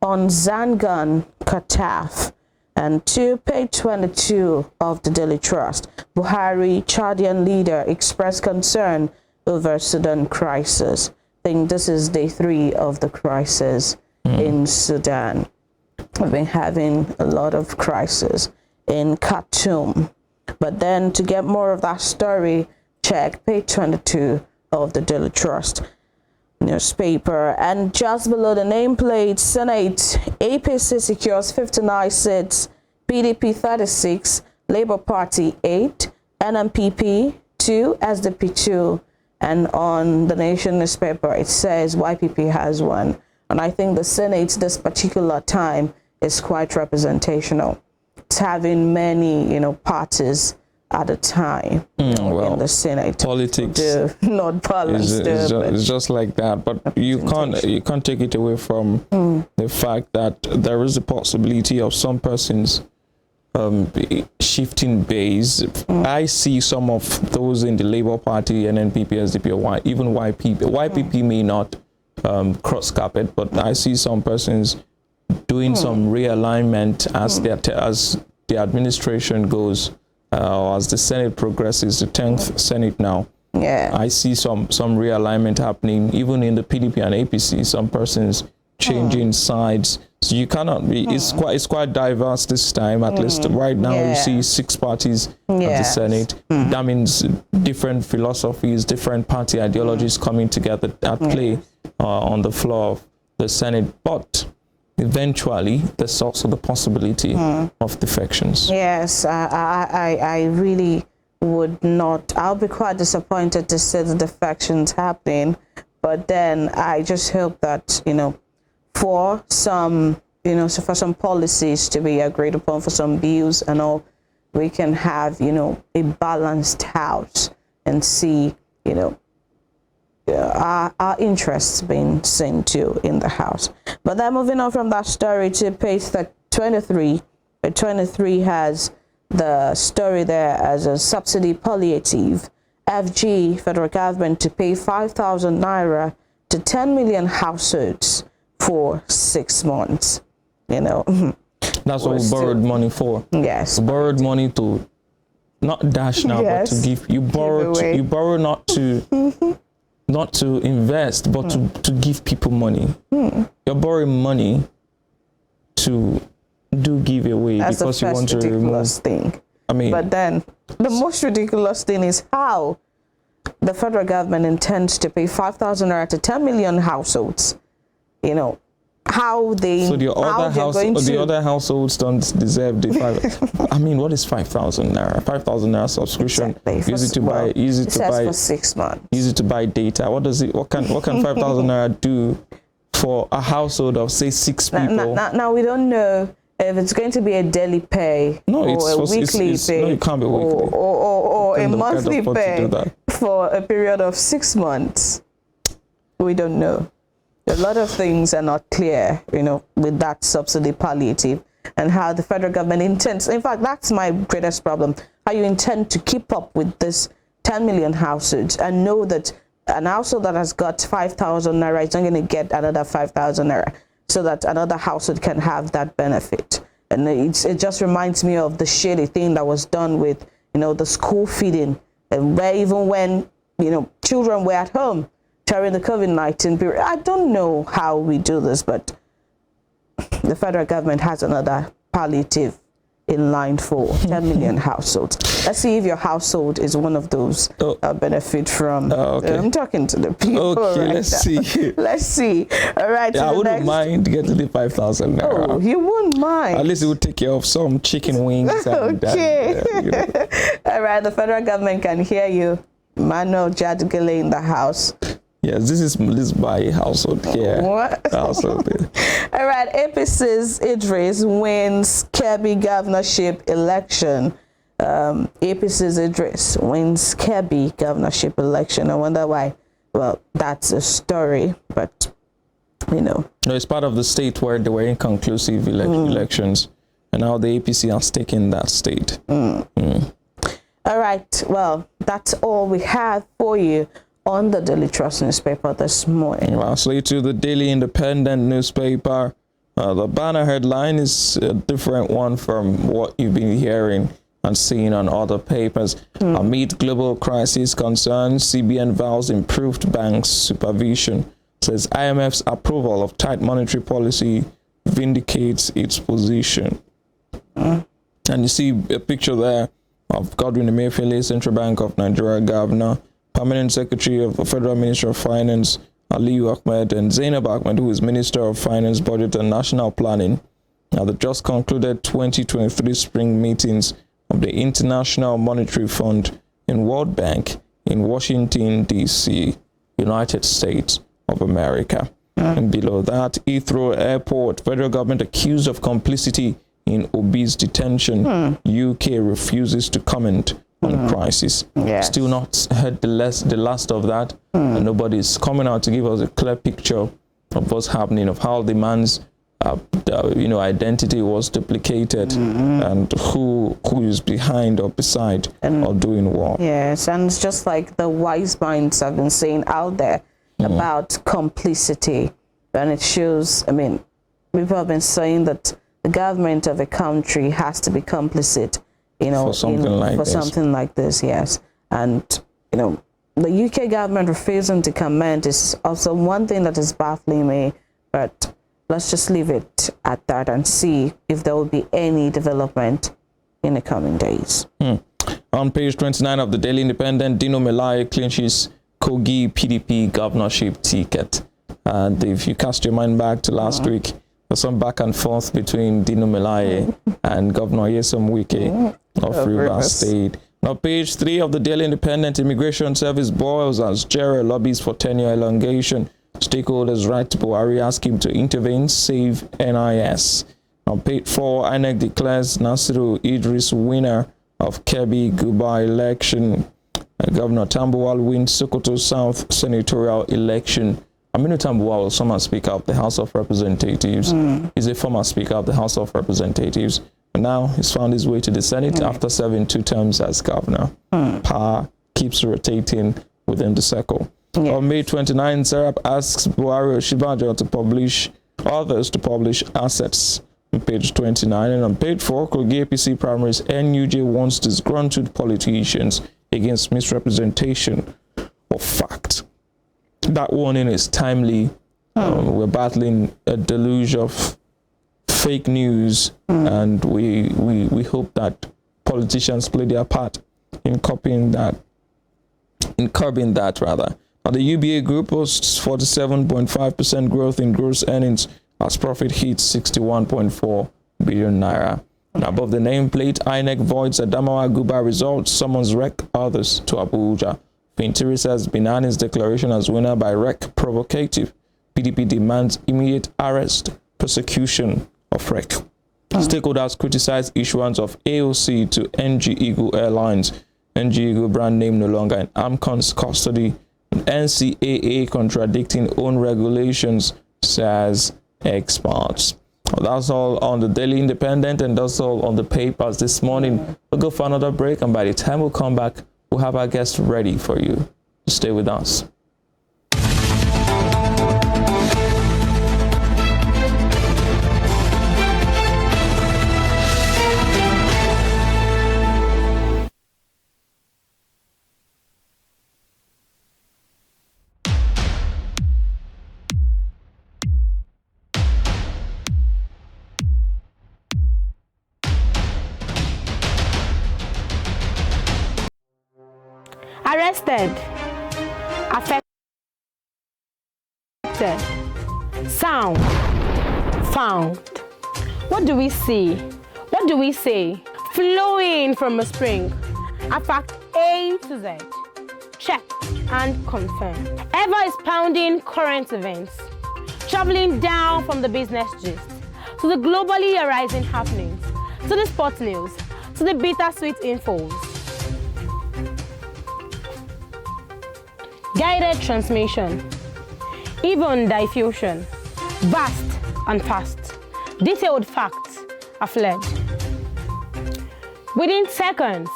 on Zangan, Kataf. And to page 22 of the Daily Trust, Buhari, Chadian leader, expressed concern over Sudan crisis. I think this is day 3 of the crisis in Sudan. we've been having a lot of crisis in Khartoum. But then to get more of that story, check page 22 of the Daily Trust newspaper. And just below the nameplate, Senate, APC secures 59 seats, PDP 36, Labour Party 8, NMPP 2, SDP 2. And on the Nation newspaper, it says YPP has 1. And I think the Senate this particular time is quite representational. It's having many, parties at a time in the Senate. Politics, not balance. It's just like that. But you can't take it away from the fact that there is a possibility of some persons shifting base. I see some of those in the Labour Party, NNPP, SDP, or even YPP. YPP may not cross carpet, but I see some persons doing some realignment as the administration goes, or as the Senate progresses, the 10th Senate now. Yeah, I see some realignment happening, even in the PDP and APC. Some persons changing sides. So you cannot be. It's quite diverse this time. At least right now, you see 6 parties at the Senate. That means different philosophies, different party ideologies coming together at play on the floor of the Senate. But eventually, there's also the possibility of defections. Yes, I really would not. I'll be quite disappointed to see the defections happening. But then I just hope that for some policies to be agreed upon, for some bills and all, we can have a balanced house and see our interests being seen to in the house. But then moving on from that story to page 23. 23 has the story there as a subsidy palliative. FG, federal government, to pay 5,000 naira to 10 million households for 6 months. That's what we borrowed money for. Yes, we borrowed money to not dash now, but to give. You borrow not to invest, but to give people money. You're borrowing money to do giveaway because you want to remove thing. I mean, but then the most ridiculous thing is how the federal government intends to pay 5,000 naira to 10 million households. How they the other households don't deserve the 5. I mean, what is 5,000 naira? 5,000 naira subscription. Exactly. Easy to buy for 6 months. Easy to buy data. What can 5,000 naira do for a household of say 6 people? Now we don't know if it's going to be a daily pay or a weekly pay. No, it can't be weekly. Or a monthly pay for a period of 6 months. We don't know. A lot of things are not clear, with that subsidy palliative and how the federal government intends. In fact, that's my greatest problem. How you intend to keep up with this 10 million households and know that an household that has got 5,000 naira is not going to get another 5,000 naira, so that another household can have that benefit. And it just reminds me of the shady thing that was done with, the school feeding, and where even when, children were at home during the COVID-19 period. I don't know how we do this, but the federal government has another palliative in line for 10 million households. Let's see if your household is one of those benefit from. Okay. I'm talking to the people. Okay, right let's now. see. Let's see. All right. Yeah, I wouldn't mind getting the 5,000 naira. Oh, you wouldn't mind. At least it would take care of some chicken wings. Okay. All right. The federal government can hear you. Manuel Jadgele in the house. Yes, this is my household here. What? Household. All right, APC's Idris wins Kebbi governorship election. APC's Idris wins Kebbi governorship election. I wonder why. Well, that's a story, but No, it's part of the state where there were inconclusive elections, and now the APC has taken that state. All right, well, that's all we have for you on the Daily Trust newspaper this morning. Lastly, to the Daily Independent newspaper, the banner headline is a different one from what you've been hearing and seeing on other papers. Amid global crisis concerns, CBN vows improved banks supervision. Says IMF's approval of tight monetary policy vindicates its position. And you see a picture there of Godwin Emefiele, Central Bank of Nigeria Governor, Permanent Secretary of the Federal Ministry of Finance, Aliyu Ahmed, and Zainab Ahmed, who is Minister of Finance, Budget and National Planning. Now, the just concluded 2023 spring meetings of the International Monetary Fund and World Bank in Washington, D.C., United States of America. And below that, Heathrow Airport, federal government accused of complicity in Obi's detention. UK refuses to comment on crisis. Yes. Still not heard the last of that. And nobody is coming out to give us a clear picture of what's happening, of how the man's identity was duplicated, and who is behind or beside or doing what. Yes, and it's just like the wise minds have been saying out there about complicity. And it shows, I mean, people have been saying that the government of a country has to be complicit, For something like this, yes. And, the UK government refusing to comment is also one thing that is baffling me, but let's just leave it at that and see if there will be any development in the coming days. On page 29 of the Daily Independent, Dino Melaye clinches Kogi PDP governorship ticket. And if you cast your mind back to last week, there's some back and forth between Dino Melaye and Governor Nyesom Wike of Rivers State. Now, page 3 of the Daily Independent, Immigration Service boils as Jere lobbies for tenure elongation. Stakeholders write to Buhari, ask him to intervene, save NIS. On page 4, INEC declares Nasiru Idris winner of Kebbi Guba election. Governor Tambuwal wins Sokoto South senatorial election. Aminu Tambuwal, former Speaker of the House of Representatives, is a former Speaker of the House of Representatives. And now he's found his way to the Senate after serving 2 terms as governor. Power keeps rotating within the circle. Yeah. On May 29, Serap asks Buhari Oshibajo to publish others to publish assets on page 29. And on page 4, Kogi APC primaries, NUJ wants disgruntled politicians against misrepresentation of fact. That warning is timely. We're battling a deluge of fake news, and we hope that politicians play their part in curbing that. Now, the UBA Group posts 47.5% growth in gross earnings as profit hits 61.4 billion naira. And above the nameplate, INEC voids Adamawa Guba results, summons REC others to Abuja. Fintiri says Binani's declaration as winner by REC provocative. PDP demands immediate arrest, persecution of REC. Stakeholders criticize issuance of AOC to NG Eagle Airlines. NG Eagle brand name no longer in AMCON's custody. NCAA contradicting own regulations, says experts. Well, that's all on the Daily Independent, and that's all on the papers this morning. We'll go for another break, and by the time we'll come back, we'll have our guests ready for you. Stay with us. Arrested, affected, sound, found. What do we see? What do we say? Flowing from a spring. A fact A to Z. Check and confirm. Eva is pounding current events. Traveling down from the business gist to the globally arising happenings, to the sports news, to the bittersweet infos. Guided transmission, even diffusion, vast and fast. Detailed facts are fled. Within seconds,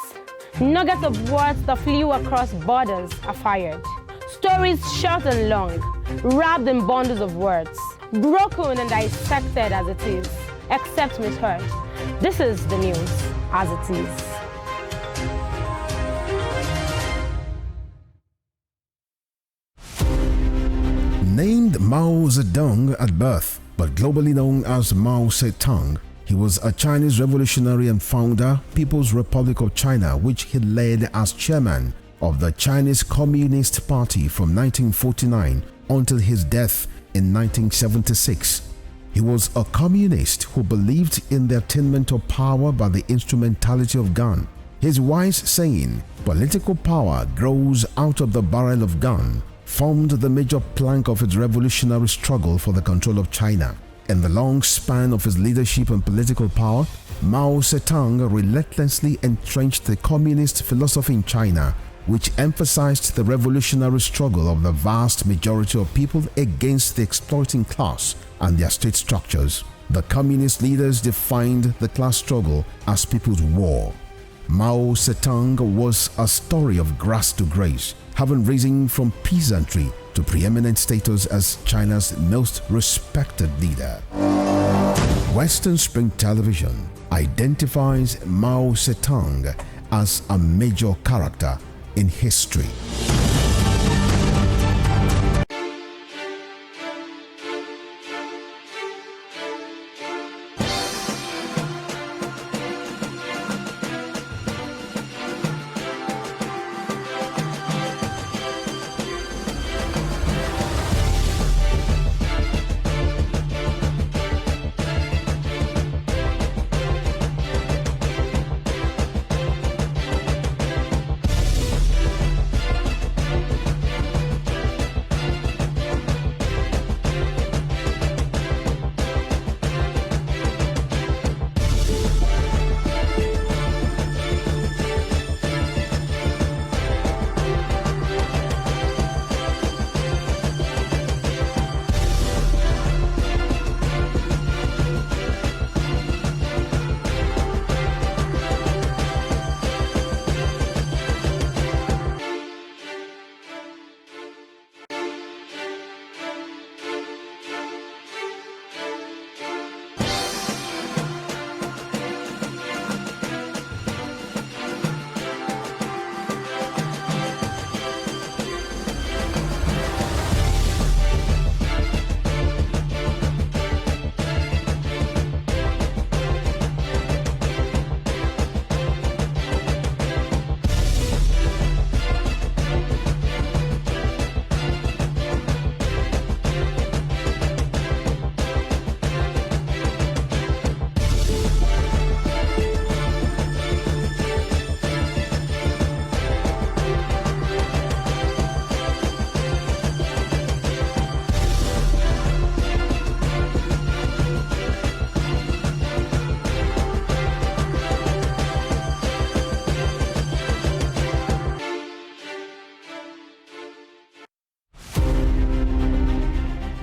nuggets of words that flew across borders are fired. Stories short and long, wrapped in bundles of words, broken and dissected as it is, except misheard. This is the news as it is. Named Mao Zedong at birth, But globally known as Mao Zedong, he was a Chinese revolutionary and founder, People's Republic of China, which he led as chairman of the Chinese Communist Party from 1949 until his death in 1976. He was a communist who believed in the attainment of power by the instrumentality of gun. His wise saying, "Political power grows out of the barrel of gun," formed the major plank of his revolutionary struggle for the control of China. In the long span of his leadership and political power, Mao Zedong relentlessly entrenched the communist philosophy in China, which emphasized the revolutionary struggle of the vast majority of people against the exploiting class and their state structures. The communist leaders defined the class struggle as people's war. Mao Zedong was a story of grass to grace, having risen from peasantry to preeminent status as China's most respected leader. Western Spring Television identifies Mao Zedong as a major character in history.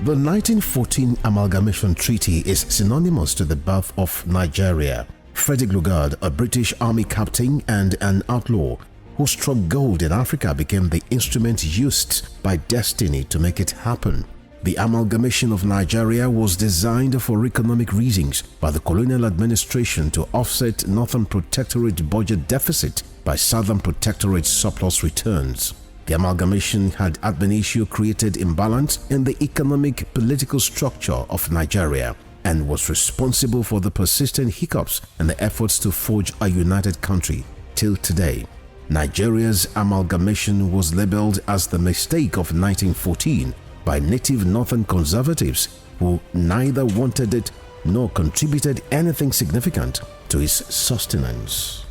The 1914 Amalgamation Treaty is synonymous to the birth of Nigeria. Frederick Lugard, a British Army captain and an outlaw who struck gold in Africa, became the instrument used by destiny to make it happen. The amalgamation of Nigeria was designed for economic reasons by the colonial administration to offset Northern Protectorate budget deficit by Southern Protectorate surplus returns. The amalgamation had ad initio created imbalance in the economic political structure of Nigeria and was responsible for the persistent hiccups in the efforts to forge a united country till today. Nigeria's amalgamation was labeled as the mistake of 1914 by native northern conservatives who neither wanted it nor contributed anything significant to its sustenance.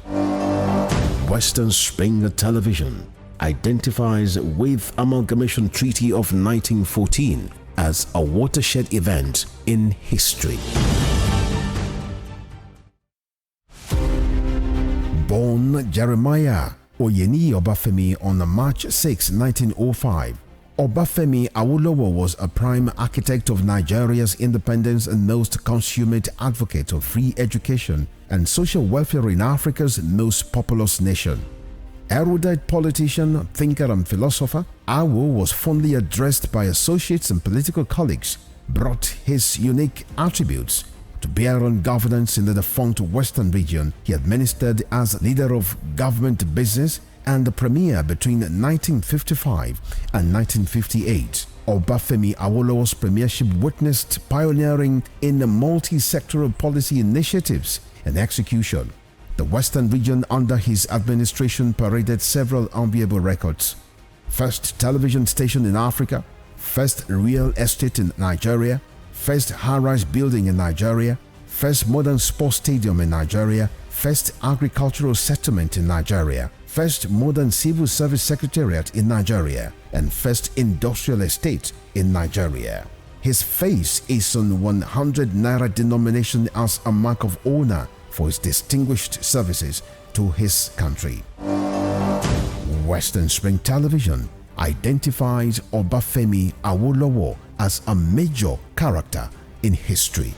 Western Spring Television identifies with Amalgamation Treaty of 1914 as a watershed event in history. Born Jeremiah Oyeni Obafemi on March 6, 1905, Obafemi Awolowo was a prime architect of Nigeria's independence and most consummate advocate of free education and social welfare in Africa's most populous nation. Erudite politician, thinker and philosopher, Awo was fondly addressed by associates and political colleagues, brought his unique attributes to bear on governance in the defunct Western region. He administered as leader of government business and the premier between 1955 and 1958. Obafemi Awolowo's premiership witnessed pioneering in multi-sectoral policy initiatives and execution. The Western region under his administration paraded several enviable records. First television station in Africa, first real estate in Nigeria, first high-rise building in Nigeria, first modern sports stadium in Nigeria, first agricultural settlement in Nigeria, first modern civil service secretariat in Nigeria, and first industrial estate in Nigeria. His face is on 100 naira denomination as a mark of honor for his distinguished services to his country. Western Spring Television identifies Obafemi Awolowo as a major character in history.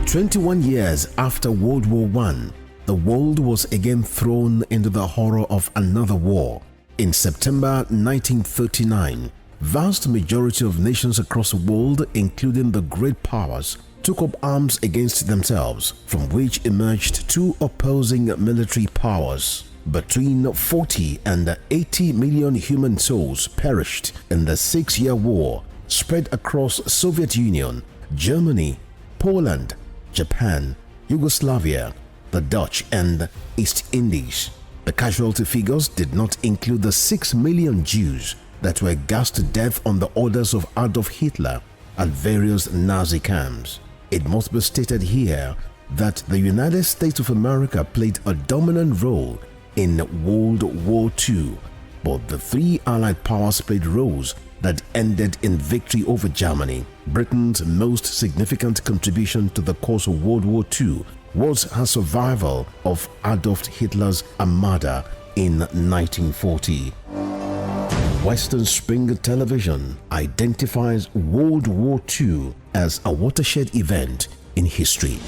21 years after World War I, the world was again thrown into the horror of another war. In September 1939, vast majority of nations across the world, including the great powers, took up arms against themselves, from which emerged two opposing military powers. Between 40 and 80 million human souls perished in the 6-year war spread across Soviet Union, Germany, Poland, Japan, Yugoslavia, the Dutch and East Indies. The casualty figures did not include the 6 million Jews that were gassed to death on the orders of Adolf Hitler at various Nazi camps. It must be stated here that the United States of America played a dominant role in World War II, but the three Allied powers played roles that ended in victory over Germany. Britain's most significant contribution to the cause of World War II was her survival of Adolf Hitler's Armada in 1940. Western Spring Television identifies World War II as a watershed event in history.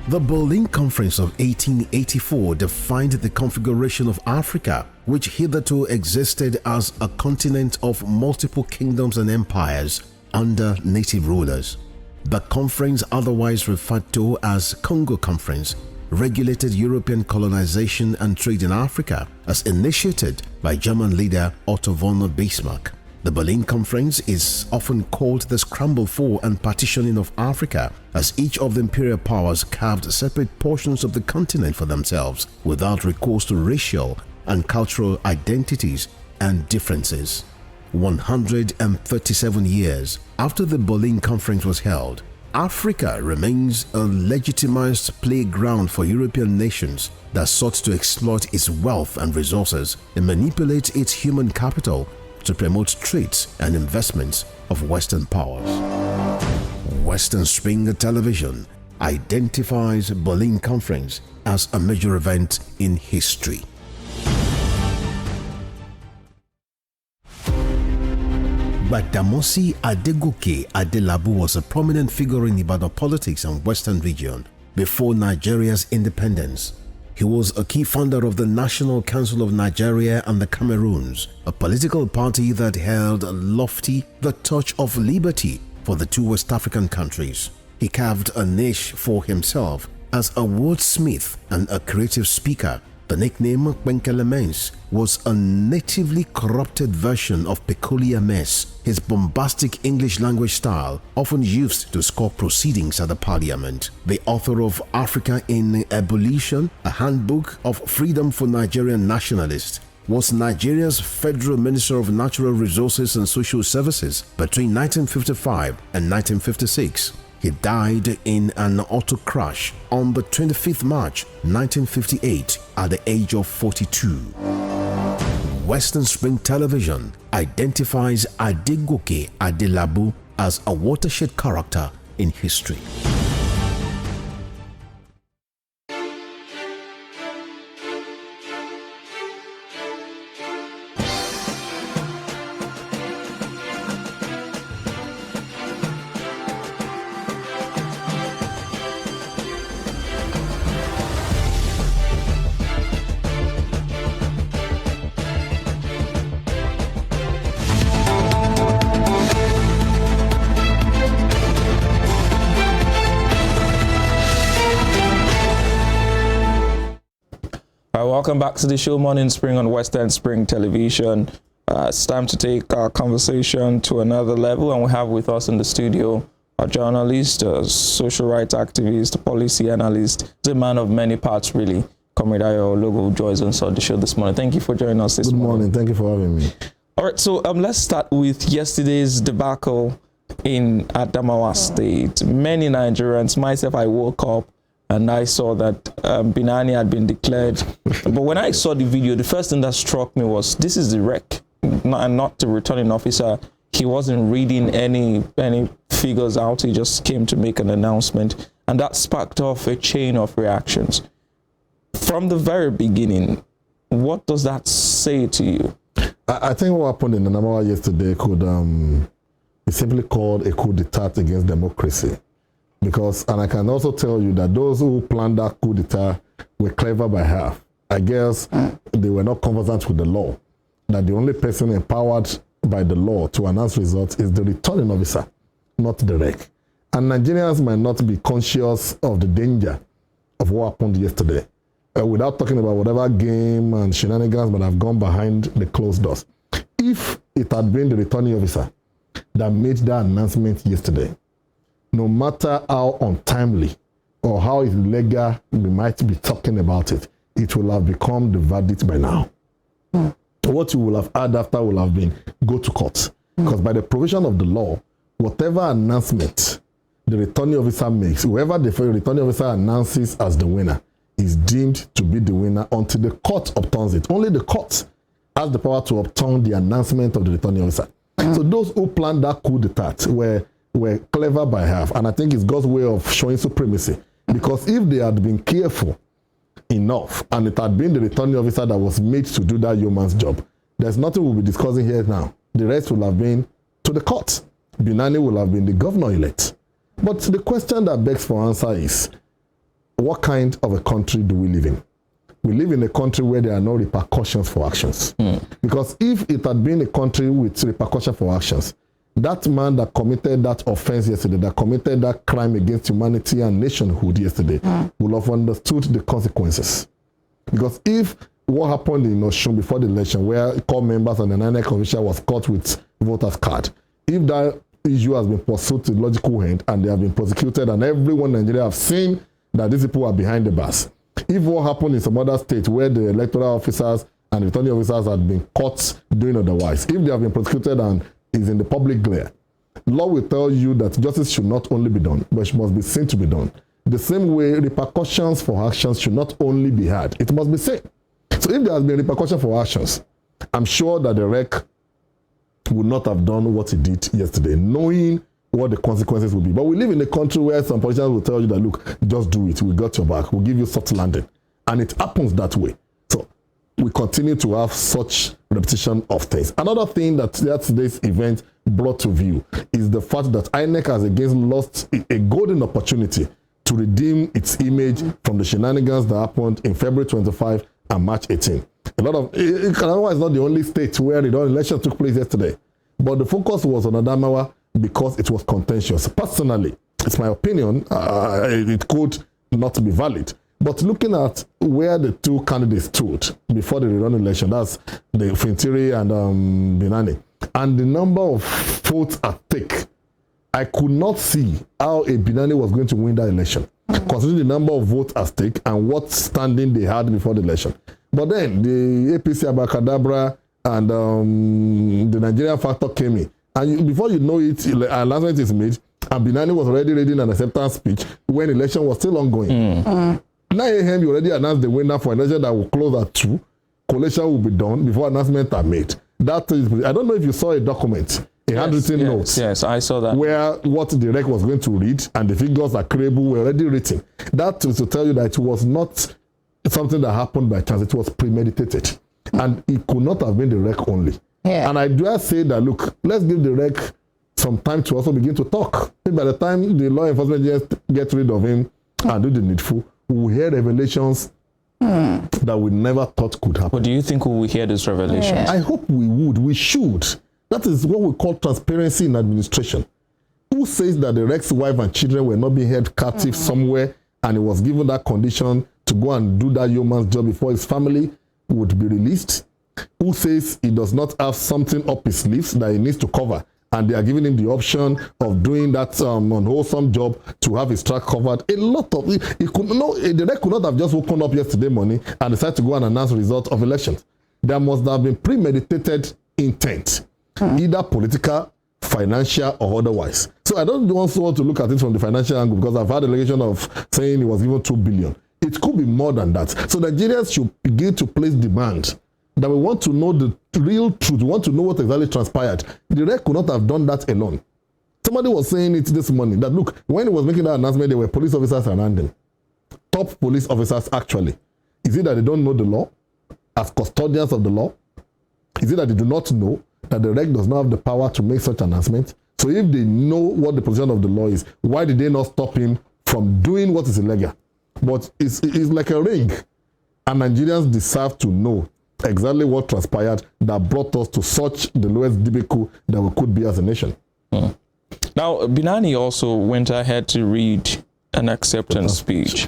The Berlin Conference of 1884 defined the configuration of Africa, which hitherto existed as a continent of multiple kingdoms and empires under native rulers. The conference, otherwise referred to as Congo Conference, regulated European colonization and trade in Africa as initiated by German leader Otto von Bismarck. The Berlin Conference is often called the scramble for and partitioning of Africa, as each of the imperial powers carved separate portions of the continent for themselves without recourse to racial and cultural identities and differences. 137 years after the Berlin Conference was held, Africa remains a legitimized playground for European nations that sought to exploit its wealth and resources and manipulate its human capital to promote trades and investments of Western powers. Western Spring Television identifies Berlin Conference as a major event in history. Gbadamosi Adegoke Adelabu was a prominent figure in Ibadan politics and Western region before Nigeria's independence. He was a key founder of the National Council of Nigeria and the Cameroons, a political party that held lofty the torch of liberty for the two West African countries. He carved a niche for himself as a wordsmith and a creative speaker. The nickname Kwenkele Mens was a natively corrupted version of Peculiar Mess, his bombastic English language style often used to score proceedings at the parliament. The author of Africa in Ebullition, a handbook of freedom for Nigerian nationalists, was Nigeria's Federal Minister of Natural Resources and Social Services between 1955 and 1956. He died in an auto crash on the 25th March 1958 at the age of 42. Western Spring Television identifies Adegoke Adelabu as a watershed character in history. welcome back to the show Morning Spring on Western Spring Television. It's time to take our conversation to another level, and we have with us in the studio a journalist, a social rights activist, a policy analyst. He's a man of many parts, really. Comrade Ayo Ologo joins us on the show this morning. Thank you for joining us this morning. Good morning. Thank you for having me. All right, so let's start with yesterday's debacle in Adamawa State. Many Nigerians, myself, I woke up and I saw that Binani had been declared. But when I saw the video, the first thing that struck me was this is the wreck, and not the returning officer. He wasn't reading any figures out. He just came to make an announcement, and that sparked off a chain of reactions. From the very beginning, what does that say to you? I think what happened in Adamawa yesterday could be simply called a coup d'etat against democracy. Because, and I can also tell you that those who planned that coup d'etat were clever by half. I guess they were not conversant with the law. That the only person empowered by the law to announce results is the returning officer, not the REC. And Nigerians might not be conscious of the danger of what happened yesterday, without talking about whatever game and shenanigans that have gone behind the closed doors. If it had been the returning officer that made that announcement yesterday, no matter how untimely or how illegal we might be talking about it, it will have become the verdict by now. What you will have had after will have been go to court. Because by the provision of the law, whatever announcement the returning officer makes, whoever the returning officer announces as the winner is deemed to be the winner until the court upturns it. Only the court has the power to upturn the announcement of the returning officer. So those who planned that coup d'etat were clever by half. And I think it's God's way of showing supremacy. Because if they had been careful enough and it had been the returning officer that was made to do that yeoman's job, there's nothing we'll be discussing here now. The rest will have been to the court. Binani will have been the governor-elect. But the question that begs for answer is, what kind of a country do we live in? We live in a country where there are no repercussions for actions. Because if it had been a country with repercussions for actions, that man that committed that offense yesterday, that committed that crime against humanity and nationhood yesterday, would have understood the consequences. Because if what happened in Osun before the election, where core members and the INEC official was caught with voters' card, if that issue has been pursued to the logical end and they have been prosecuted and everyone in Nigeria have seen that these people are behind the bars, if what happened in some other state where the electoral officers and returning officers had been caught doing otherwise, if they have been prosecuted and is in the public glare, law will tell you that justice should not only be done, but it must be seen to be done. The same way repercussions for actions should not only be had, it must be seen. So if there has been repercussion for actions, I'm sure that the REC would not have done what he did yesterday, knowing what the consequences will be. But we live in a country where some politicians will tell you that, look, just do it, we got your back, we'll give you soft landing. And it happens that way. So we continue to have such repetition of things. Another thing that today's event brought to view is the fact that INEC has again lost a golden opportunity to redeem its image from the shenanigans that happened in February 25 and March 18. A lot of Adamawa is not the only state where the election took place yesterday, but the focus was on Adamawa because it was contentious. Personally, it's my opinion, it could not be valid. But looking at where the two candidates stood before the rerun election, that's the Fintiri and Binani, and the number of votes at stake, I could not see how a Binani was going to win that election, considering the number of votes at stake and what standing they had before the election. But then the APC Abacadabra and the Nigerian factor came in. And before you know it, an announcement is made, and Binani was already reading an acceptance speech when the election was still ongoing. 9 a.m. you already announced the winner for an election that will close at 2. Collation will be done before announcements are made. That is, I don't know if you saw a document, a handwritten note. Yes, I saw that. Where what the REC was going to read and the figures are credible were already written. That is to tell you that it was not something that happened by chance. It was premeditated. And it could not have been the REC only. Yeah. And I dare say that, look, let's give the REC some time to also begin to talk. Maybe by the time the law enforcement get rid of him and do the needful, we'll hear revelations that we never thought could happen. But do you think we will hear these revelations? Yeah. I hope we would. We should. That is what we call transparency in administration. Who says that the REC's wife and children were not being held captive somewhere and it was given that condition to go and do that yeoman's job before his family would be released, who says he does not have something up his sleeves that he needs to cover, and they are giving him the option of doing that unwholesome job to have his track covered. A lot of the rec could not have just woken up yesterday morning and decided to go and announce the result of elections. There must have been premeditated intent, either political, financial, or otherwise. So I don't also want to look at it from the financial angle, because I've had allegation of saying it was given 2 billion. It could be more than that. So Nigerians should begin to place demand that we want to know the real truth. We want to know what exactly transpired. The rec could not have done that alone. Somebody was saying it this morning that, look, when he was making that announcement, there were police officers around him. Top police officers, actually. Is it that they don't know the law as custodians of the law? Is it that they do not know that the rec does not have the power to make such announcement? So if they know what the position of the law is, why did they not stop him from doing what is illegal? But it's like a ring. And Nigerians deserve to know exactly what transpired that brought us to such the lowest debacle that we could be as a nation. Now, Binani also went ahead to read an acceptance speech.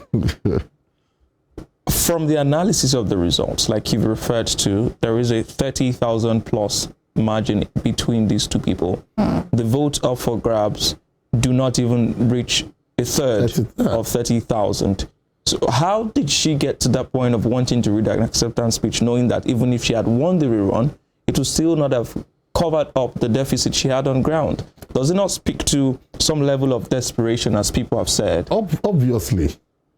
From the analysis of the results, like you've referred to, there is a 30,000 plus margin between these two people. The votes up for grabs do not even reach a third of 30,000. So how did she get to that point of wanting to read an acceptance speech, knowing that even if she had won the rerun, it would still not have covered up the deficit she had on ground? Does it not speak to some level of desperation, as people have said? Obviously.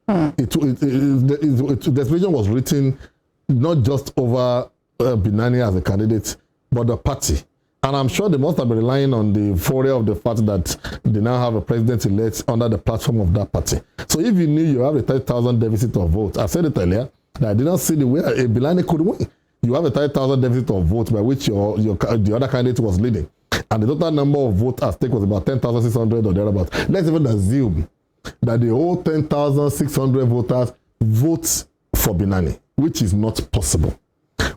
The desperation was written not just over Binani as a candidate, but the party. And I'm sure they must have been relying on the euphoria of the fact that they now have a president-elect under the platform of that party. So if you knew you have a 30,000 deficit of votes, I said it earlier, that I did not see the way a Binani could win. You have a 30,000 deficit of votes by which the other candidate was leading. And the total number of votes at stake was about 10,600 or thereabouts. Let's even assume that the whole 10,600 voters vote for Binani, which is not possible.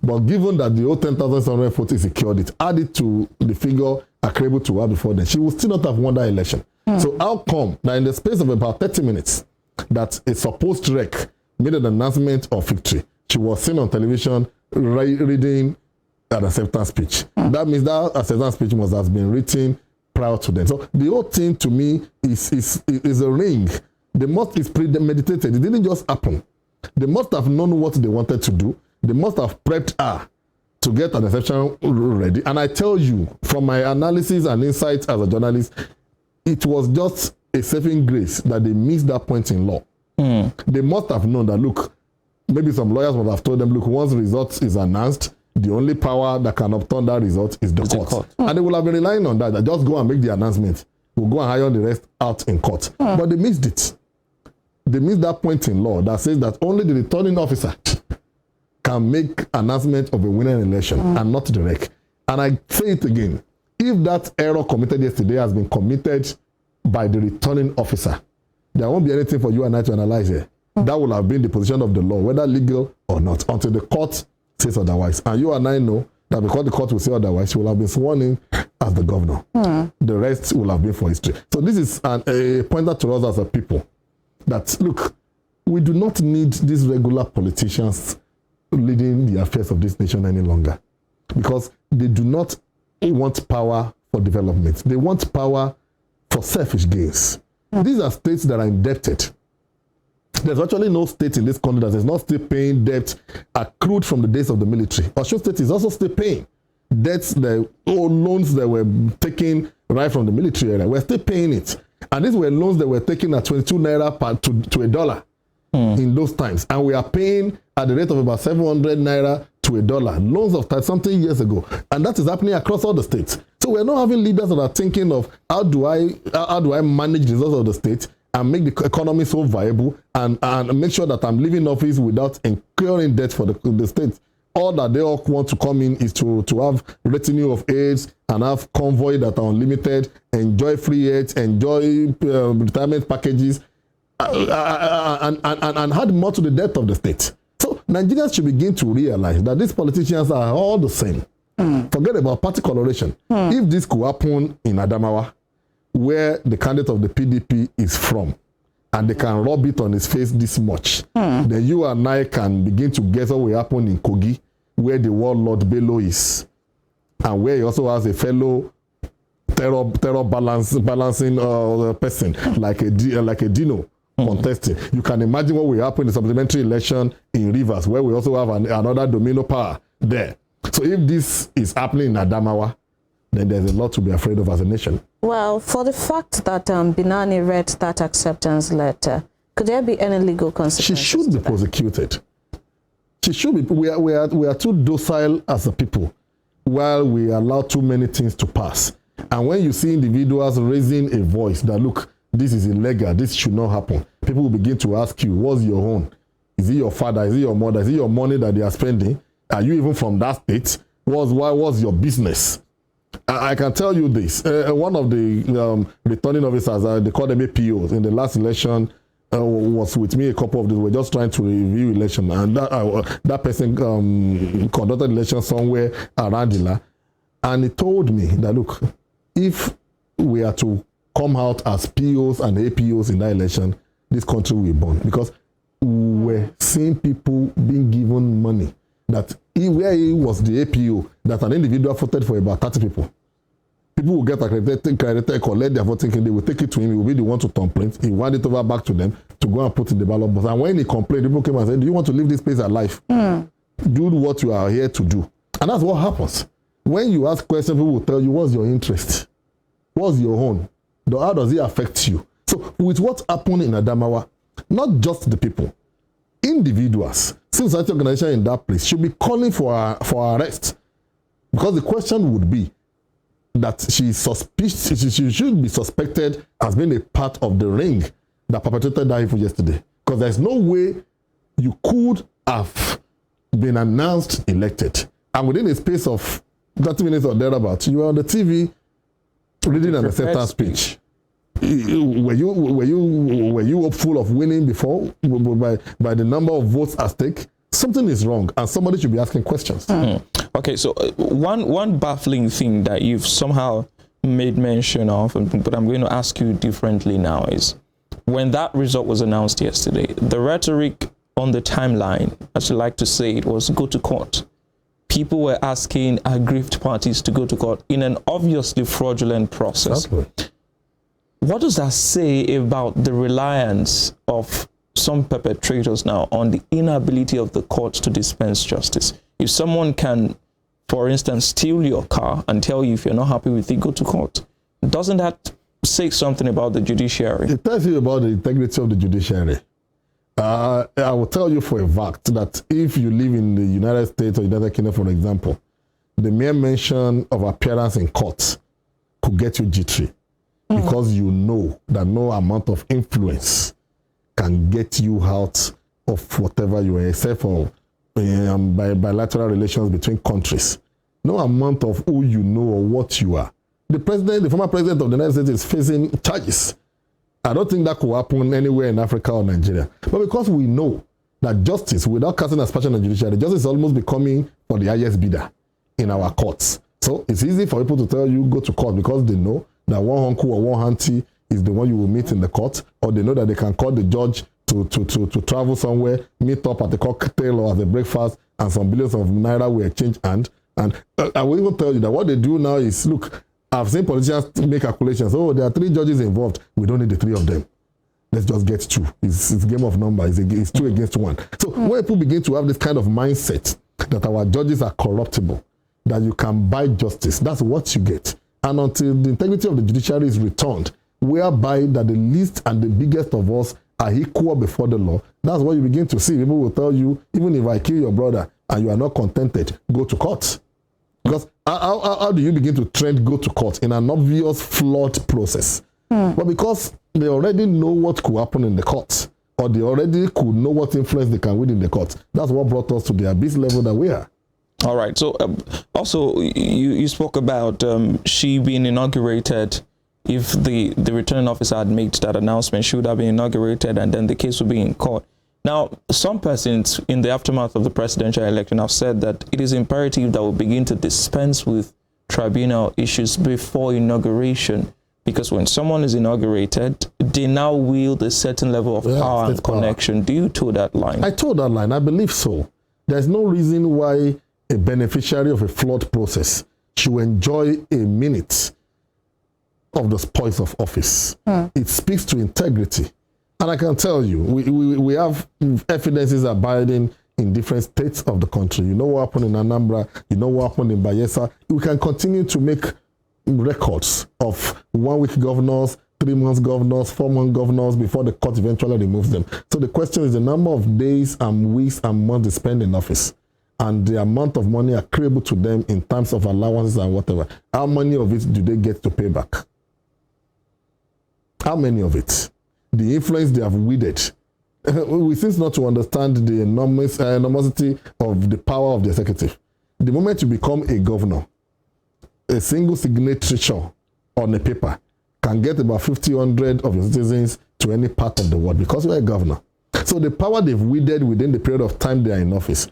But given that the whole 10,700 votes is secured, it added to the figure accredited to her before then, she would still not have won that election. So how come that in the space of about 30 minutes that a supposed rec made an announcement of victory, she was seen on television reading an acceptance speech? That means that acceptance speech must have been written prior to them. So the whole thing to me is a ring. It's premeditated. It didn't just happen. They must have known what they wanted to do. They must have prepped her to get an exception ready. And I tell you, from my analysis and insights as a journalist, it was just a saving grace that they missed that point in law. They must have known that, look, maybe some lawyers would have told them, look, once the result is announced, the only power that can upturn that result is the court. And they will have been relying on that just go and make the announcement. We'll go and hire the rest out in court. But they missed it. They missed that point in law that says that only the returning officer can make announcement of a winning election and not the rec. And I say it again, if that error committed yesterday has been committed by the returning officer, there won't be anything for you and I to analyze here. That will have been the position of the law, whether legal or not, until the court says otherwise. And you and I know that because the court will say otherwise, she will have been sworn in as the governor. The rest will have been for history. So this is a pointer to us as a people that, look, we do not need these regular politicians leading the affairs of this nation any longer, because they do not want power for development. They want power for selfish gains. These are states that are indebted. There's actually no state in this country that is not still paying debt accrued from the days of the military. Osun State is also still paying debts, loans that were taken right from the military era. We're still paying it. And these were loans that were taken at 22 naira to $1 in those times. And we are paying at the rate of about 700 naira to $1. Loans of 30-something years ago. And that is happening across all the states. So we're not having leaders that are thinking of how do I manage the resources of the state and make the economy so viable and make sure that I'm leaving office without incurring debt for the state. All that they all want to come in is to have retinue of aids and have convoy that are unlimited, enjoy free aids, enjoy retirement packages, and add more to the debt of the state. So Nigerians should begin to realize that these politicians are all the same. Forget about party coloration. If this could happen in Adamawa, where the candidate of the PDP is from, and they can rub it on his face this much, then you and I can begin to guess what will happen in Kogi, where the warlord Bello is, and where he also has a fellow terror balancing person like a Dino contesting. You can imagine what will happen in the supplementary election in Rivers, where we also have another domino power there. So if this is happening in Adamawa, then there's a lot to be afraid of as a nation. Well, for the fact that Binani read that acceptance letter, could there be any legal consequences? She should be prosecuted. She should be. We are too docile as a people, while we allow too many things to pass. And when you see individuals raising a voice that, look, this is illegal, this should not happen, people will begin to ask you, what's your own? Is it your father? Is it your mother? Is it your money that they are spending? Are you even from that state? Why was your business? I can tell you this. One of the returning officers, they call them APOs, in the last election was with me a couple of days. We're just trying to review election. And that person conducted election somewhere around Ila. And he told me that, look, if we are to come out as POs and APOs in that election, this country will burn. Because we're seeing people being given money that where he was the APO, that an individual voted for about 30 people. People will get accredited, collect their voting, they will take it to him, he will be the one to complain, he will hand it over back to them to go and put in the ballot box. And when he complained, people came and said, do you want to live this place alive? Do what you are here to do. And that's what happens. When you ask questions, people will tell you, what's your interest? What's your own? How does it affect you? So with what happened in Adamawa, not just the people, individuals, civil society organization in that place should be calling for arrest. Because the question would be that she should be suspected as being a part of the ring that perpetrated that evil yesterday. Because there's no way you could have been announced elected, and within a space of 30 minutes or thereabouts, you were on the TV reading an acceptance speech. Were you hopeful of winning before by the number of votes at stake? Something is wrong, and somebody should be asking questions. Okay, so one baffling thing that you've somehow made mention of, but I'm going to ask you differently now, is when that result was announced yesterday, the rhetoric on the timeline, as you like to say it, was go to court. People were asking aggrieved parties to go to court in an obviously fraudulent process. Exactly. What does that say about the reliance of some perpetrators now on the inability of the courts to dispense justice? If someone can, for instance, steal your car and tell you if you're not happy with it, go to court. Doesn't that say something about the judiciary? It tells you about the integrity of the judiciary. I will tell you for a fact that if you live in the United States or United Kingdom, for example, the mere mention of appearance in court could get you jittery. Because you know that no amount of influence can get you out of whatever you are, except for bilateral relations between countries. No amount of who you know or what you are. The former president of the United States is facing charges. I don't think that could happen anywhere in Africa or Nigeria. But because we know that justice, without casting aspersion on the judiciary, justice is almost becoming for the highest bidder in our courts. So it's easy for people to tell you go to court because they know that one uncle or one auntie is the one you will meet in the court, or they know that they can call the judge to travel somewhere, meet up at the cocktail or at the breakfast, and some billions of naira will exchange hand. And I will even tell you that what they do now is, look, I've seen politicians make calculations. Oh, there are 3 judges involved. We don't need the 3 of them. Let's just get 2. It's a game of numbers. It's 2 against 1. So when people begin to have this kind of mindset that our judges are corruptible, that you can buy justice, that's what you get. And until the integrity of the judiciary is returned, whereby that the least and the biggest of us are equal before the law, that's what you begin to see. People will tell you, even if I kill your brother and you are not contented, go to court. Because how do you begin to trend go to court in an obvious flawed process? But because they already know what could happen in the court, or they already could know what influence they can win in the court, that's what brought us to the abyss level that we are. All right. So also, you spoke about she being inaugurated. If the returning officer had made that announcement, she would have been inaugurated, and then the case would be in court. Now, some persons in the aftermath of the presidential election have said that it is imperative that we begin to dispense with tribunal issues before inauguration. Because when someone is inaugurated, they now wield a certain level of power and connection. Do you toe that line? I toe that line. I believe so. There's no reason why a beneficiary of a flawed process should enjoy a minute of the spoils of office. It speaks to integrity. And I can tell you, we have evidences abiding in different states of the country. You know what happened in Anambra, you know what happened in Bayelsa. We can continue to make records of 1 week governors, 3 months governors, 4 month governors before the court eventually removes them. So the question is the number of days and weeks and months they spend in office and the amount of money accruable to them in terms of allowances and whatever. How many of it do they get to pay back? How many of it? The influence they have wielded. We seem not to understand the enormosity of the power of the executive. The moment you become a governor, a single signature on a paper can get about 50, 100 of your citizens to any part of the world because you're a governor. So the power they've wielded within the period of time they are in office,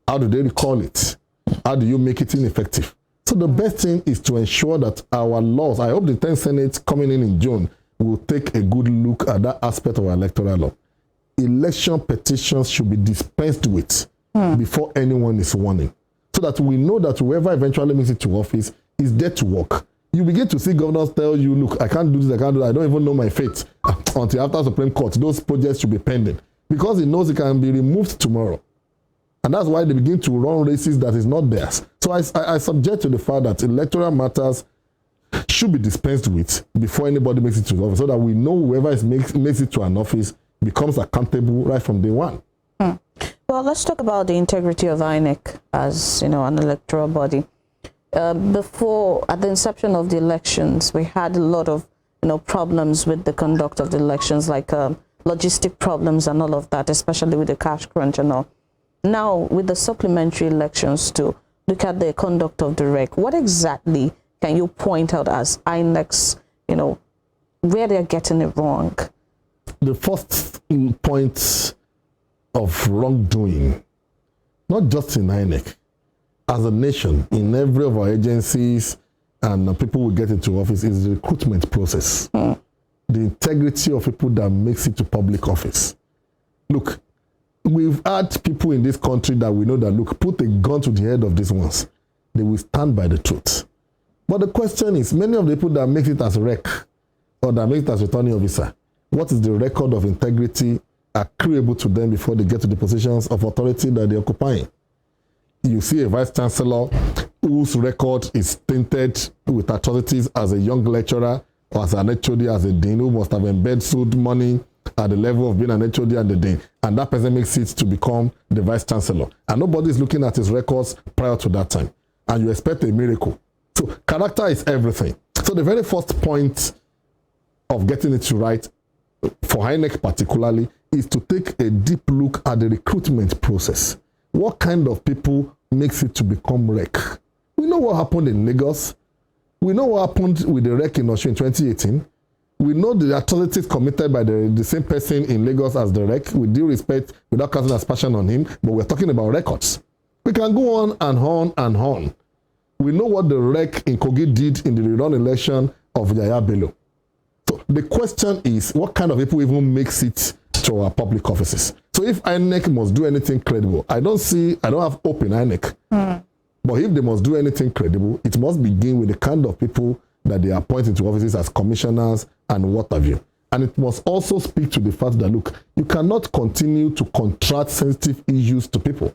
how do they recall it? How do you make it ineffective? So the best thing is to ensure that our laws, I hope the 10th Senate coming in June will take a good look at that aspect of our electoral law. Election petitions should be dispensed with before anyone is sworn in, so that we know that whoever eventually makes it to office is there to work. You begin to see governors tell you, look, I can't do this, I can't do that, I don't even know my fate until after Supreme Court. Those projects should be pending because he knows it can be removed tomorrow. And that's why they begin to run races that is not theirs. So I subject to the fact that electoral matters should be dispensed with before anybody makes it to office, so that we know whoever makes it to an office becomes accountable right from day one. Well, let's talk about the integrity of INEC as, an electoral body. Before, at the inception of the elections, we had a lot of, problems with the conduct of the elections, like logistic problems and all of that, especially with the cash crunch and all. Now, with the supplementary elections to look at the conduct of the REC, what exactly can you point out as INEC's, where they're getting it wrong? The first point of wrongdoing, not just in INEC, as a nation, in every of our agencies and people will get into office, is the recruitment process. The integrity of people that makes it to public office. Look, we've had people in this country that we know that, look, put a gun to the head of these ones. They will stand by the truth. But the question is, many of the people that make it as REC or that make it as returning officer, what is the record of integrity accruable to them before they get to the positions of authority that they're occupying? You see a vice chancellor whose record is tainted with atrocities as a young lecturer or as an HOD, as a dean, who must have embezzled money at the level of being an HOD and the dean, and that person makes it to become the vice chancellor. And nobody is looking at his records prior to that time. And you expect a miracle. So character is everything. So the very first point of getting it right, for INEC particularly, is to take a deep look at the recruitment process. What kind of people makes it to become REC? We know what happened in Lagos. We know what happened with the REC in Osun in 2018. We know the atrocities committed by the same person in Lagos as the REC, with due respect, without casting aspersion on him, but we're talking about records. We can go on and on and on. We know what the REC in Kogi did in the rerun election of Yaya Bello. So the question is, what kind of people even makes it to our public offices? So if INEC must do anything credible, I don't have hope in INEC. But if they must do anything credible, it must begin with the kind of people that they are appointing to offices as commissioners and what have you. And it must also speak to the fact that, look, you cannot continue to contract sensitive issues to people.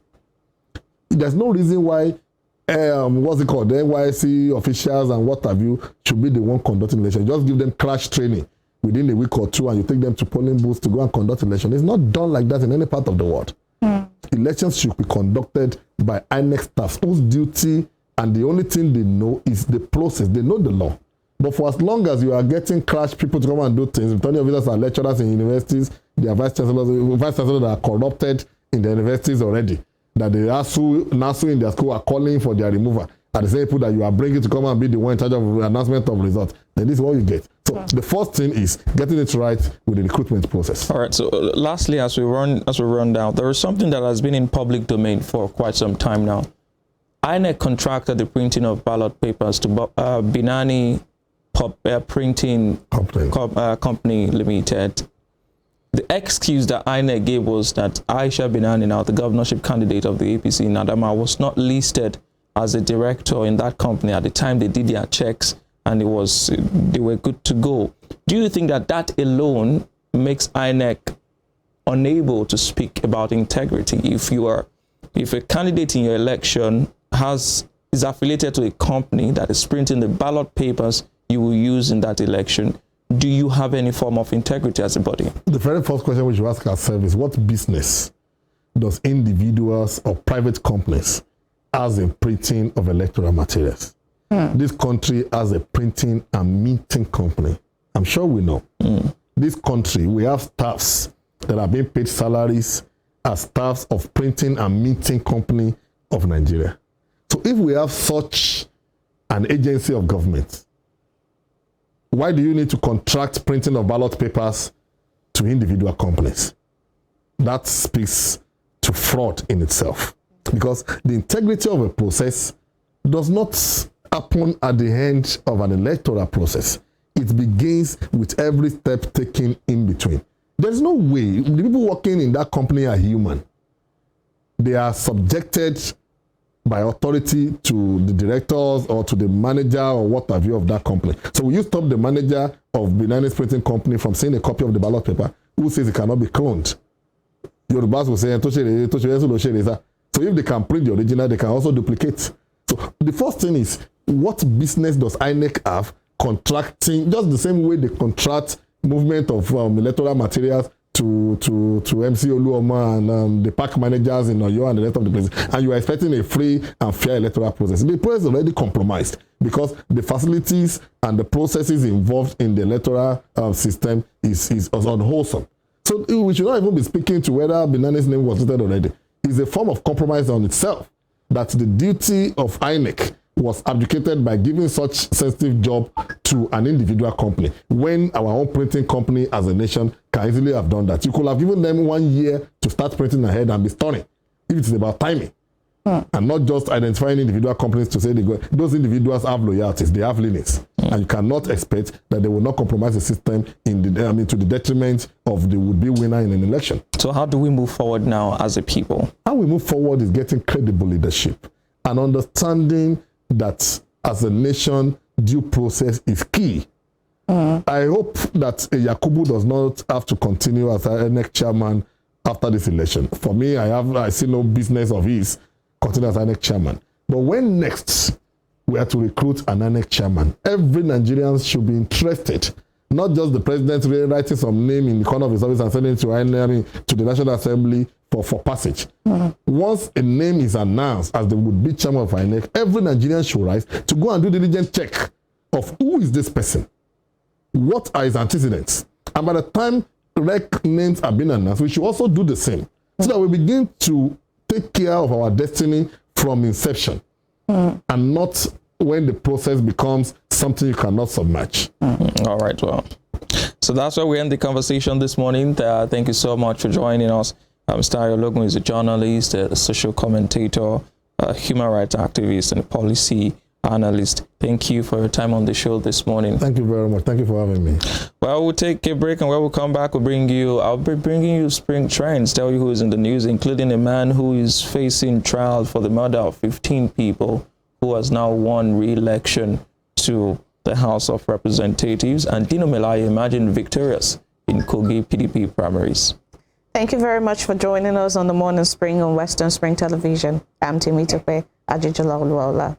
There's no reason why the NYSC officials and what have you should be the one conducting election. Just give them crash training within a week or two and you take them to polling booths to go and conduct election. It's not done like that in any part of the world. Elections should be conducted by INEC staff whose duty and the only thing they know is the process. They know the law. But for as long as you are getting crash people to come and do things, returning officers are lecturers in universities, they are vice chancellors that are corrupted in the universities already, that the NASU in their school are calling for their removal, are the same people that you are bringing to come and be the one in charge of announcement of results. Then this is what you get. So the first thing is getting it right with the recruitment process. All right. So lastly, as we run down, there is something that has been in public domain for quite some time now. INEC contracted the printing of ballot papers to Binani Printing Company Limited. The excuse that INEC gave was that Aisha Binani, now the governorship candidate of the APC in Adamawa, was not listed as a director in that company at the time they did their checks, and they were good to go. Do you think that alone makes INEC unable to speak about integrity? If a candidate in your election is affiliated to a company that is printing the ballot papers you will use in that election, do you have any form of integrity as a body? The very first question we should ask ourselves is, what business does individuals or private companies has in printing of electoral materials? This country has a printing and minting company. I'm sure we know. This country, we have staffs that are being paid salaries as staffs of printing and minting company of Nigeria. So if we have such an agency of government, why do you need to contract printing of ballot papers to individual companies? That speaks to fraud in itself, because the integrity of a process does not happen at the end of an electoral process. It begins with every step taken in between. There's no way. The people working in that company are human. They are subjected by authority to the directors or to the manager or what have you of that company. So will you stop the manager of Binani's printing company from seeing a copy of the ballot paper who says it cannot be cloned? Yorubas will say, so if they can print the original, they can also duplicate. So the first thing is, what business does INEC have contracting, just the same way they contract movement of electoral materials to MC Oluoma and the park managers in Oyo and the rest of the places, and you are expecting a free and fair electoral process? The process is already compromised because the facilities and the processes involved in the electoral system is unwholesome. So we should not even be speaking to whether Binani's name was listed already. It's a form of compromise on itself, that the duty of INEC was abdicated by giving such sensitive job to an individual company, when our own printing company as a nation can easily have done that. You could have given them 1 year to start printing ahead and be stunning if it's about timing, and not just identifying individual companies to say those individuals have loyalties, they have leanings, and you cannot expect that they will not compromise the system to the detriment of the would-be winner in an election. So how do we move forward now as a people? How we move forward is getting credible leadership and understanding that as a nation, due process is key. I hope that Yakubu does not have to continue as INEC chairman after this election. For me, I see no business of his continue as INEC chairman. But when next we are to recruit an INEC chairman, every Nigerian should be interested, not just the president writing some name in the corner of his office and sending it to INEC, to the National Assembly for passage. Once a name is announced as the would-be chairman of INEC, every Nigerian should rise to go and do diligent check of who is this person, what are his antecedents, and by the time rec names are being announced, we should also do the same, so that we begin to take care of our destiny from inception, and not when the process becomes something you cannot submerge. All right, well, so that's where we end the conversation this morning. Thank you so much for joining us. Mr. Ayologun is a journalist, a social commentator, a human rights activist, and a policy analyst. Thank you for your time on the show this morning. Thank you very much. Thank you for having me. Well, we'll take a break, and when we come back, I'll be bringing you spring trends, tell you who is in the news, including a man who is facing trial for the murder of 15 people, who has now won re-election to the House of Representatives, and Dino Melaye emerging victorious in Kogi PDP primaries. Thank you very much for joining us on the Morning Spring on Western Spring Television. I'm Timmy Tope Ajijala Oluola.